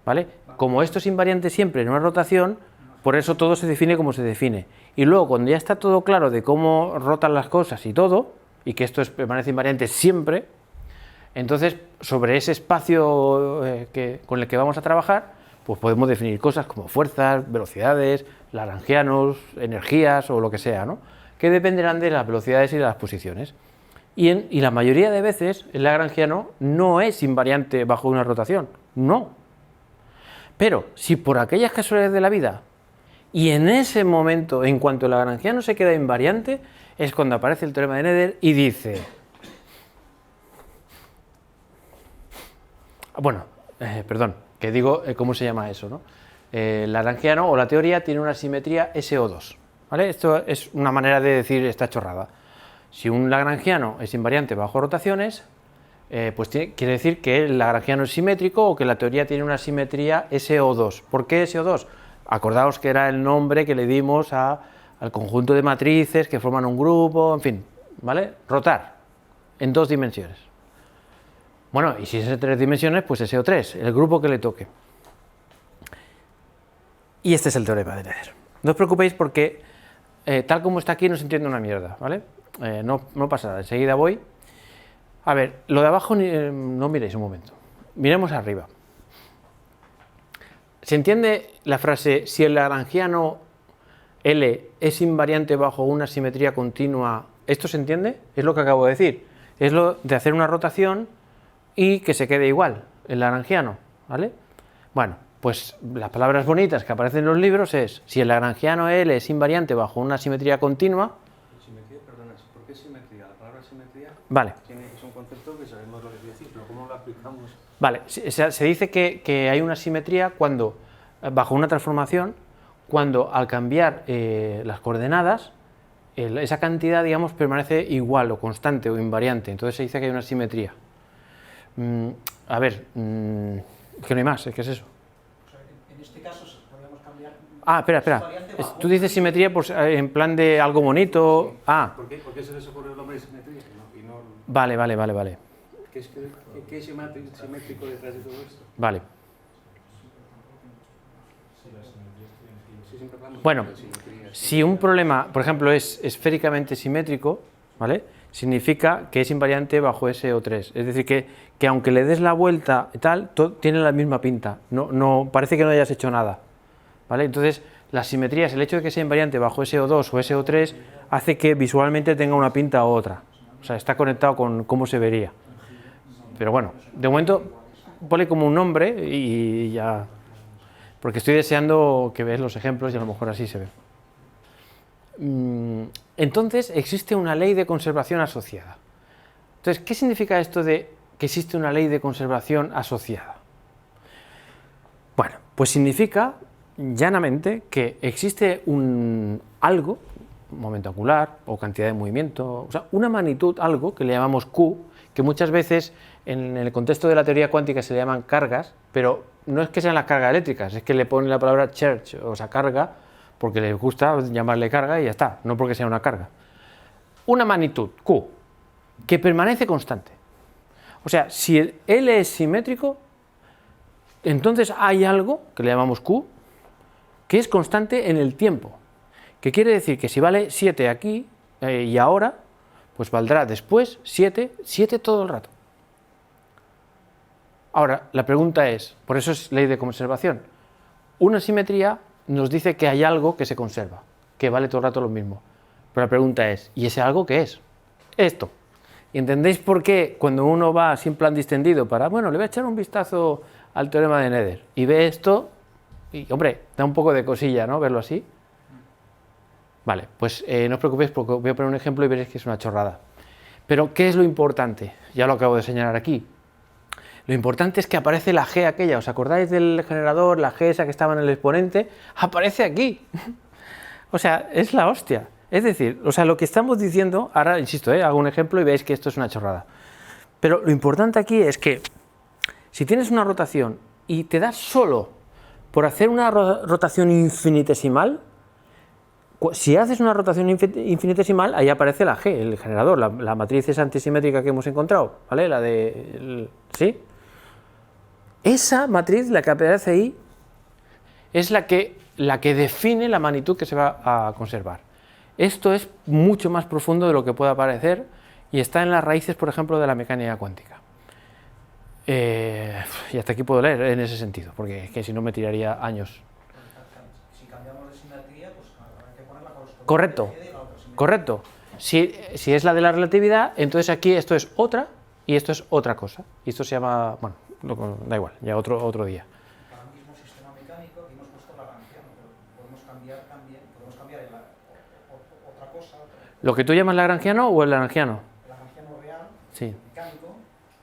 ¿vale? Como esto es invariante siempre en una rotación, por eso todo se define como se define. Y luego, cuando ya está todo claro de cómo rotan las cosas y todo, y que esto permanece invariante siempre, entonces, sobre ese espacio con el que vamos a trabajar, pues podemos definir cosas como fuerzas, velocidades, lagrangianos, energías o lo que sea, ¿no? Que dependerán de las velocidades y de las posiciones. Y la mayoría de veces el lagrangiano no es invariante bajo una rotación, no. Pero si por aquellas casualidades de la vida, y en ese momento, en cuanto el lagrangiano se queda invariante, es cuando aparece el teorema de Nether y dice... Bueno, perdón, que digo cómo se llama eso, ¿no? El lagrangiano o la teoría tiene una simetría SO2, ¿vale? Esto es una manera de decir esta chorrada. Si un lagrangiano es invariante bajo rotaciones, pues quiere decir que el lagrangiano es simétrico o que la teoría tiene una simetría SO2. ¿Por qué SO2? Acordaos que era el nombre que le dimos al conjunto de matrices que forman un grupo, en fin, ¿vale? Rotar en 2 dimensiones. Bueno, y si es en 3 dimensiones, pues SO3, el grupo que le toque. Y este es el teorema de Nether. No os preocupéis porque tal como está aquí no se entiende una mierda, ¿vale? No pasa nada, enseguida voy. A ver, lo de abajo no miréis un momento, miremos arriba. ¿Se entiende la frase si el lagrangiano L es invariante bajo una simetría continua? ¿Esto se entiende? Es lo que acabo de decir. Es lo de hacer una rotación y que se quede igual, el lagrangiano, ¿vale? Bueno, pues las palabras bonitas que aparecen en los libros es si el lagrangiano L es invariante bajo una simetría continua. Simetría, perdona, ¿por qué simetría? La palabra simetría Vale. es un concepto que sabemos lo que quiere decir, pero ¿cómo lo aplicamos? Vale, se dice que hay una simetría cuando, bajo una transformación, cuando al cambiar las coordenadas, esa cantidad, digamos, permanece igual o constante o invariante. Entonces se dice que hay una simetría. A ver, que no hay más, ¿qué es eso? O sea, en este caso podríamos cambiar... Ah, espera. Tú dices simetría pues, en plan de algo bonito. Sí. Ah, ¿Por qué se les ocurre el nombre de simetría? Y no, vale. ¿Qué es simétrico detrás de todo esto? Vale. Sí, siempre hablamos Bueno, de simetría, si un problema, por ejemplo, es esféricamente simétrico, ¿vale? Significa que es invariante bajo SO3. Es decir, que aunque le des la vuelta y tal, tiene la misma pinta. No, parece que no hayas hecho nada, ¿vale? Entonces, las simetrías, el hecho de que sea invariante bajo SO2 o SO3, hace que visualmente tenga una pinta u otra. O sea, está conectado con cómo se vería. Pero bueno, de momento, ponle como un nombre y ya... Porque estoy deseando que veas los ejemplos y a lo mejor así se ve. Entonces, existe una ley de conservación asociada. Entonces, ¿qué significa esto de que existe una ley de conservación asociada? Bueno, pues significa, llanamente, que existe algo, momento angular o cantidad de movimiento, o sea, una magnitud, algo que le llamamos Q, que muchas veces en el contexto de la teoría cuántica se le llaman cargas, pero no es que sean las cargas eléctricas, es que le ponen la palabra charge, o sea, carga, porque les gusta llamarle carga y ya está, no porque sea una carga. Una magnitud, Q, que permanece constante. O sea, si el L es simétrico, entonces hay algo, que le llamamos Q, que es constante en el tiempo. Que quiere decir que si vale 7 aquí y ahora, pues valdrá después 7 todo el rato. Ahora, la pregunta es, por eso es ley de conservación, una simetría nos dice que hay algo que se conserva, que vale todo el rato lo mismo. Pero la pregunta es, ¿y ese algo qué es? Esto. ¿Y entendéis por qué cuando uno va así en plan distendido para, bueno, le voy a echar un vistazo al teorema de Nether y ve esto, y hombre, da un poco de cosilla, ¿no?, verlo así? Vale, pues no os preocupéis porque voy a poner un ejemplo y veréis que es una chorrada. Pero, ¿qué es lo importante? Ya lo acabo de señalar aquí. Lo importante es que aparece la G aquella, ¿os acordáis del generador, la G esa que estaba en el exponente? Aparece aquí. O sea, es la hostia. Es decir, o sea, lo que estamos diciendo, ahora insisto, hago un ejemplo y veis que esto es una chorrada. Pero lo importante aquí es que si tienes una rotación y te das solo por hacer una rotación infinitesimal, si haces una rotación infinitesimal, ahí aparece la G, el generador, la matriz esa antisimétrica que hemos encontrado, ¿vale? La de... ¿sí? Esa matriz, la que aparece ahí, es la que define la magnitud que se va a conservar. Esto es mucho más profundo de lo que pueda parecer y está en las raíces, por ejemplo, de la mecánica cuántica. Y hasta aquí puedo leer en ese sentido, porque es que si no me tiraría años. Si cambiamos de simetría, pues habrá que poner la correspondiente. Correcto, correcto. Si es la de la relatividad, entonces aquí esto es otra y esto es otra cosa. Y esto se llama, bueno, da igual, ya otro día. Para el mismo sistema mecánico, aquí hemos puesto lagrangiano, pero podemos cambiar también, otra cosa. ¿Lo que tú llamas lagrangiano o el lagrangiano? El lagrangiano real, Sí. mecánico,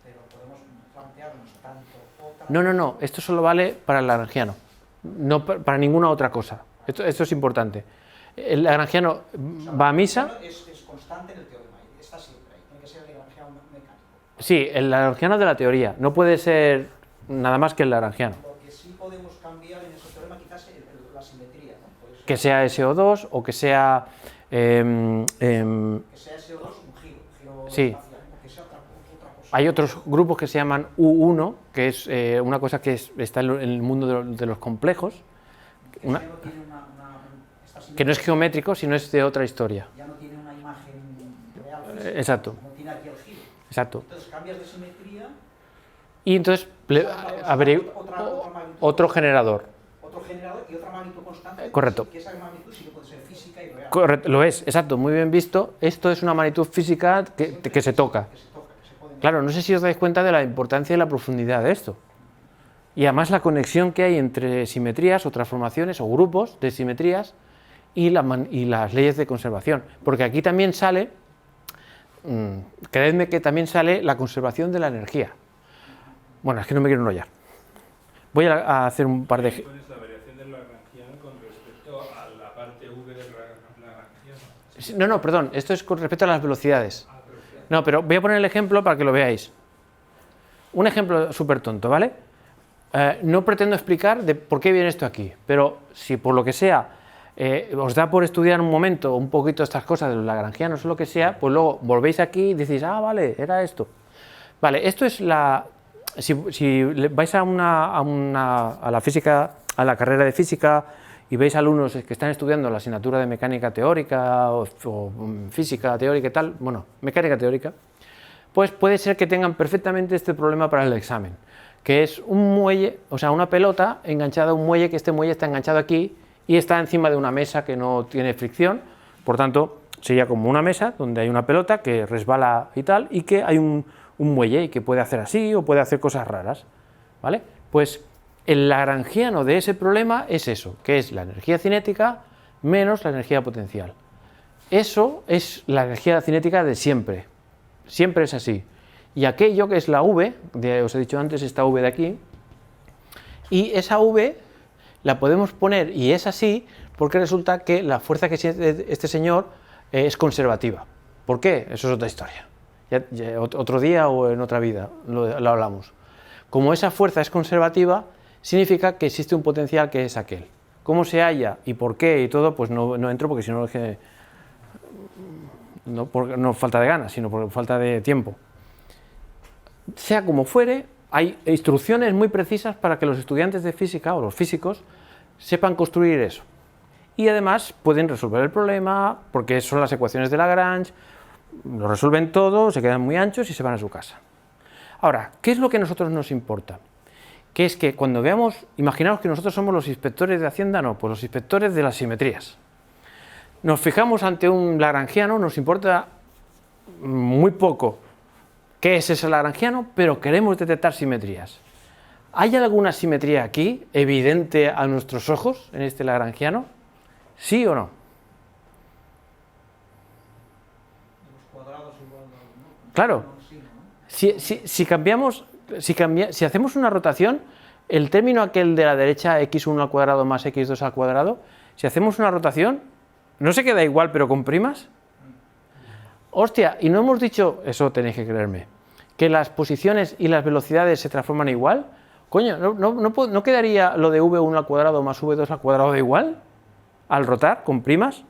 pero podemos plantearnos tanto otra... No, esto solo vale para el lagrangiano, no para ninguna otra cosa. Esto es importante. El lagrangiano va a misa... Es constante en el teorema, está siempre ahí, tiene que ser el lagrangiano mecánico. Sí, el lagrangiano de la teoría, no puede ser nada más que el lagrangiano. Lo que sí podemos cambiar en ese teorema quizás es la simetría, ¿no? Pues, Que sea SO2 o que sea... que sea SO2 un giro Sí. espacial, ¿no? Que sea otra cosa. Hay otros grupos que se llaman U1, que es una cosa que está en el mundo de los complejos, Que una- ya no tiene esta que no es simetría, geométrico, sino es de otra historia. ya no tiene una imagen real, física, Exacto, no tiene aquí el giro. exacto. Entonces cambias de simetría, Y entonces habría otra magnitud, otro generador. generado y otra magnitud constante. Correcto. Que esa magnitud sí que puede ser física y real. Correcto, lo es, exacto, muy bien visto. Esto es una magnitud física que se toca. Que se toca, que se puede... Claro, no sé si os dais cuenta de la importancia y la profundidad de esto. Y además la conexión que hay entre simetrías o transformaciones o grupos de simetrías y las leyes de conservación. Porque aquí también sale, creedme que también sale la conservación de la energía. Bueno, es que no me quiero enrollar. Voy a hacer un par de... ¿Cuál es la variación del Lagrangiano con respecto a la parte V del Lagrangiano? No, perdón, esto es con respecto a las velocidades. No, pero voy a poner el ejemplo para que lo veáis. Un ejemplo súper tonto, ¿vale? No pretendo explicar de por qué viene esto aquí, pero si por lo que sea os da por estudiar un momento un poquito estas cosas de los lagrangianos o lo que sea, pues luego volvéis aquí y decís, ah, vale, era esto. Vale, esto es la... Si vais a la física, a la carrera de física y veis alumnos que están estudiando la asignatura de mecánica teórica o física teórica y tal, bueno, mecánica teórica, pues puede ser que tengan perfectamente este problema para el examen, que es un muelle, o sea, una pelota enganchada a un muelle, que este muelle está enganchado aquí y está encima de una mesa que no tiene fricción, por tanto, sería como una mesa donde hay una pelota que resbala y tal, y que hay un muelle y que puede hacer así o puede hacer cosas raras, ¿vale? Pues el lagrangiano de ese problema es eso, que es la energía cinética menos la energía potencial. Eso es la energía cinética de siempre, siempre es así. Y aquello que es la V, os he dicho antes, esta V de aquí, y esa V la podemos poner, y es así, porque resulta que la fuerza que siente este señor es conservativa. ¿Por qué? Eso es otra historia. Ya otro día o en otra vida lo hablamos. Como esa fuerza es conservativa, significa que existe un potencial que es aquel. ¿Cómo se halla y por qué y todo? Pues no entro, porque si no es que no falta de ganas, sino por falta de tiempo. Sea como fuere, hay instrucciones muy precisas para que los estudiantes de física o los físicos sepan construir eso. Y además pueden resolver el problema, porque son las ecuaciones de Lagrange, lo resuelven todo, se quedan muy anchos y se van a su casa. Ahora, ¿qué es lo que a nosotros nos importa? Que es que cuando veamos, imaginaos que nosotros somos los inspectores de Hacienda, no, pues los inspectores de las simetrías. Nos fijamos ante un lagrangiano, nos importa muy poco qué es ese lagrangiano, pero queremos detectar simetrías. ¿Hay alguna simetría aquí, evidente a nuestros ojos, en este lagrangiano? ¿Sí o no? Los cuadrados igual no. Claro. Si hacemos una rotación, el término aquel de la derecha, x1 al cuadrado más x2 al cuadrado, si hacemos una rotación, ¿no se queda igual pero con primas? Hostia, y no hemos dicho, eso tenéis que creerme, que las posiciones y las velocidades se transforman igual. Coño, ¿no quedaría lo de v1 al cuadrado más v2 al cuadrado de igual? Al rotar con primas.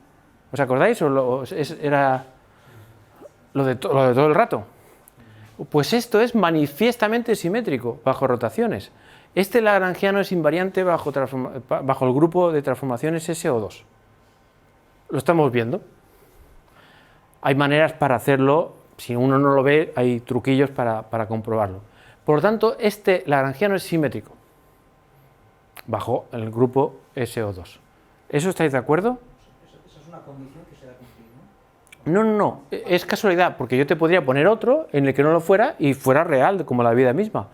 ¿Os acordáis? Era lo de todo el rato. Pues esto es manifiestamente simétrico bajo rotaciones. Este lagrangiano es invariante bajo el grupo de transformaciones SO2. Lo estamos viendo. Hay maneras para hacerlo, si uno no lo ve, hay truquillos para comprobarlo. Por lo tanto, este lagrangiano es simétrico bajo el grupo SO2. ¿Eso estáis de acuerdo? Esa es una condición que se da cumplir, ¿no? No, es casualidad, porque yo te podría poner otro en el que no lo fuera y fuera real, como la vida misma.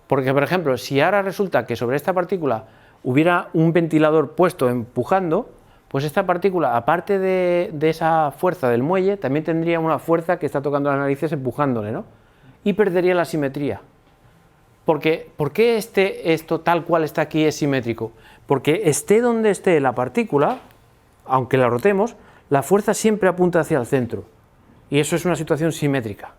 Porque, por ejemplo, si ahora resulta que sobre esta partícula hubiera un ventilador puesto empujando, pues esta partícula, aparte de esa fuerza del muelle, también tendría una fuerza que está tocando las narices empujándole, ¿no? Y perdería la simetría. Porque, ¿por qué esto tal cual está aquí es simétrico? Porque esté donde esté la partícula, aunque la rotemos, la fuerza siempre apunta hacia el centro. Y eso es una situación simétrica.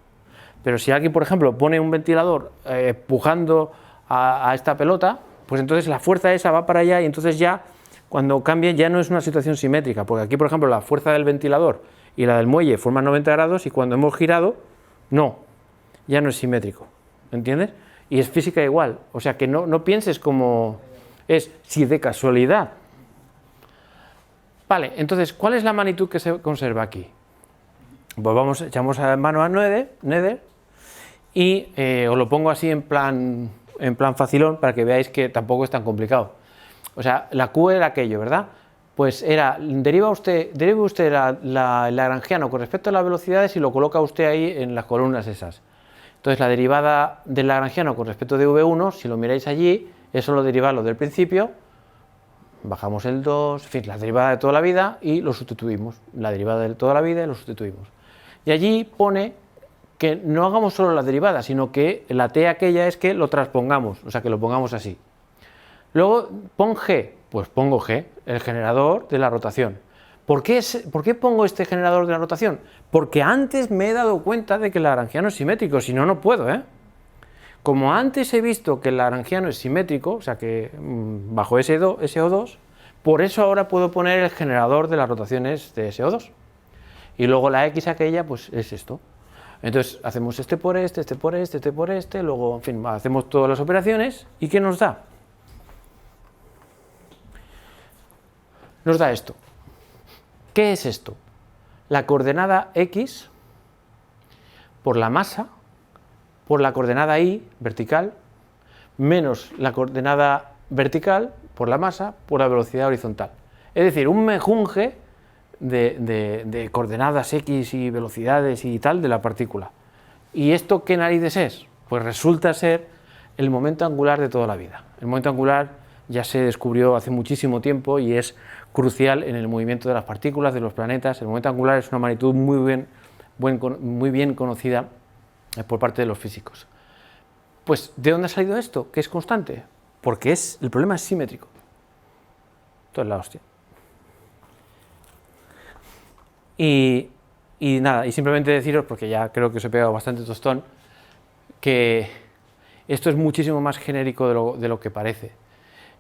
Pero si alguien, por ejemplo, pone un ventilador empujando a esta pelota, pues entonces la fuerza esa va para allá y entonces ya, cuando cambie, ya no es una situación simétrica. Porque aquí, por ejemplo, la fuerza del ventilador y la del muelle forman 90 grados y cuando hemos girado, no, ya no es simétrico. ¿Entiendes? Y es física igual. O sea, que no pienses como es, si de casualidad. Vale, entonces, ¿cuál es la magnitud que se conserva aquí? Pues echamos a mano a Nether y os lo pongo así en plan facilón para que veáis que tampoco es tan complicado. O sea, la Q era aquello, ¿verdad? Pues era, derive usted el lagrangiano con respecto a las velocidades y lo coloca usted ahí en las columnas esas. Entonces la derivada del lagrangiano con respecto de V1, si lo miráis allí, es solo derivarlo del principio, bajamos el 2, en fin, la derivada de toda la vida y lo sustituimos. La derivada de toda la vida y lo sustituimos. Y allí pone que no hagamos solo la derivada, sino que la t aquella es que lo transpongamos, o sea, que lo pongamos así. Luego pon G, pues pongo G, el generador de la rotación. ¿Por qué pongo este generador de la rotación? Porque antes me he dado cuenta de que el lagrangiano es simétrico, si no, no puedo, ¿eh? Como antes he visto que el lagrangiano es simétrico, o sea que bajo SO2, por eso ahora puedo poner el generador de las rotaciones de SO2. Y luego la X aquella, pues es esto. Entonces hacemos este por este, este por este, este por este, luego, en fin, hacemos todas las operaciones. ¿Y qué nos da? Nos da esto. ¿Qué es esto? La coordenada X por la masa, por la coordenada Y vertical, menos la coordenada vertical por la masa, por la velocidad horizontal. Es decir, un mejunje de coordenadas X y velocidades y tal de la partícula. ¿Y esto qué narices es? Pues resulta ser el momento angular de toda la vida. El momento angular ya se descubrió hace muchísimo tiempo y es crucial en el movimiento de las partículas, de los planetas. El momento angular es una magnitud muy bien conocida por parte de los físicos. Pues, ¿de dónde ha salido esto? ¿Que es constante? Porque el problema es simétrico. Esto es la hostia. Y nada, y simplemente deciros, porque ya creo que os he pegado bastante tostón, que esto es muchísimo más genérico de lo que parece.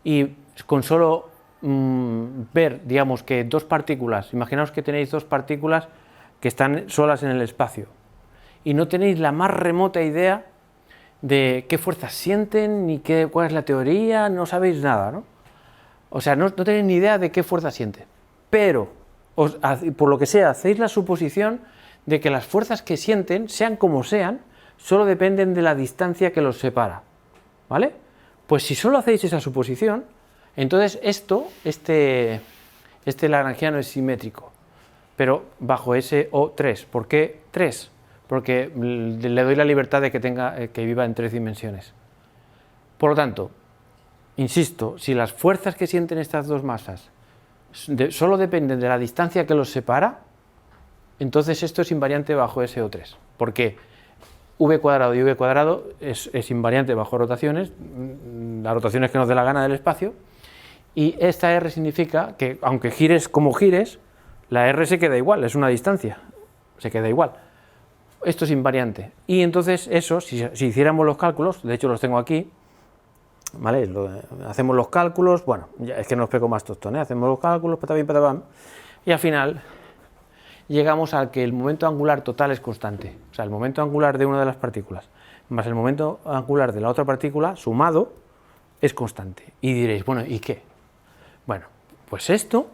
Y con solo ver, digamos, que dos partículas, imaginaos que tenéis dos partículas que están solas en el espacio y no tenéis la más remota idea de qué fuerzas sienten, ni cuál es la teoría, no sabéis nada, ¿no? O sea, no tenéis ni idea de qué fuerzas sienten, pero por lo que sea, hacéis la suposición de que las fuerzas que sienten, sean como sean, solo dependen de la distancia que los separa, ¿vale? Pues si solo hacéis esa suposición, entonces este lagrangiano es simétrico, pero bajo SO3. ¿Por qué 3? Porque le doy la libertad de que viva en 3 dimensiones. Por lo tanto, insisto, si las fuerzas que sienten estas dos masas solo dependen de la distancia que los separa, entonces esto es invariante bajo SO3, porque V cuadrado y V cuadrado es invariante bajo rotaciones, las rotaciones que nos dé la gana del espacio, y esta R significa que aunque gires como gires, la R se queda igual, es una distancia, se queda igual. Esto es invariante, y entonces eso, si hiciéramos los cálculos, de hecho los tengo aquí, ¿vale? Hacemos los cálculos, bueno, ya es que no os pego más tostón, ¿eh? Hacemos los cálculos, patapim, patapam, y al final llegamos a que el momento angular total es constante, o sea, el momento angular de una de las partículas más el momento angular de la otra partícula sumado es constante. Y diréis, bueno, ¿y qué? Bueno, pues esto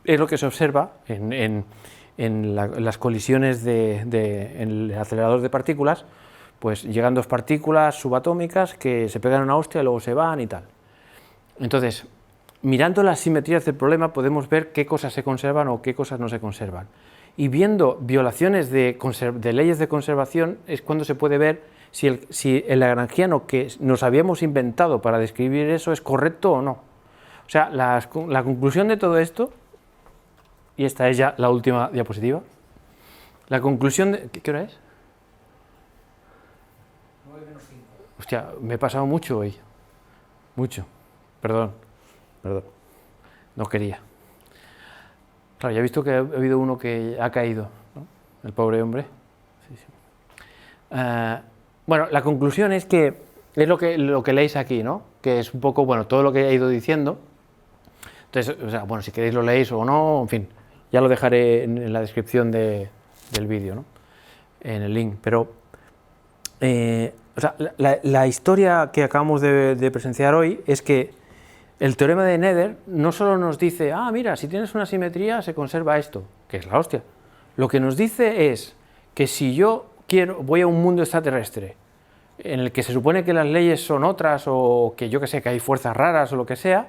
es lo que se observa en las colisiones en el acelerador de partículas. Pues llegan dos partículas subatómicas que se pegan una hostia y luego se van y tal. Entonces, mirando las simetrías del problema podemos ver qué cosas se conservan o qué cosas no se conservan. Y viendo violaciones de leyes de conservación es cuando se puede ver si el lagrangiano que nos habíamos inventado para describir eso es correcto o no. O sea, la conclusión de todo esto, y esta es ya la última diapositiva, la conclusión de... ¿Qué hora es? 9:05. Hostia, me he pasado mucho hoy. Mucho. Perdón. No quería. Claro, ya he visto que ha habido uno que ha caído, ¿no? El pobre hombre. Sí. Bueno, la conclusión es que es lo que leéis aquí, ¿no? Que es un poco, bueno, todo lo que he ido diciendo. Entonces, o sea, bueno, si queréis lo leéis o no, en fin, ya lo dejaré en la descripción del vídeo, ¿no? En el link. Pero, o sea, la historia que acabamos de presenciar hoy es que el teorema de Nether no solo nos dice, ah, mira, si tienes una simetría se conserva esto, que es la hostia. Lo que nos dice es que si yo voy a un mundo extraterrestre en el que se supone que las leyes son otras o que yo que sé, que hay fuerzas raras o lo que sea,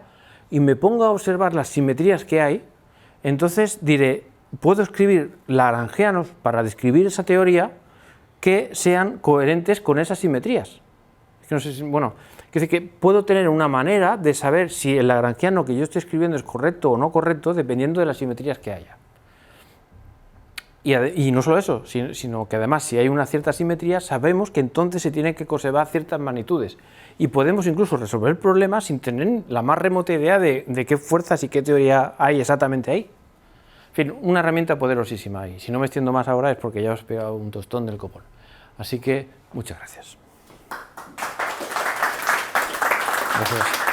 y me pongo a observar las simetrías que hay, entonces diré, puedo escribir lagrangianos para describir esa teoría que sean coherentes con esas simetrías. Es que no sé si, bueno, quiere decir que puedo tener una manera de saber si el lagrangiano que yo estoy escribiendo es correcto o no correcto dependiendo de las simetrías que haya. Y no solo eso, sino que además si hay una cierta simetría sabemos que entonces se tienen que conservar ciertas magnitudes y podemos incluso resolver problemas sin tener la más remota idea de qué fuerzas y qué teoría hay exactamente ahí. En fin, una herramienta poderosísima ahí. Si no me extiendo más ahora es porque ya os he pegado un tostón del copón. Así que muchas gracias. Gracias.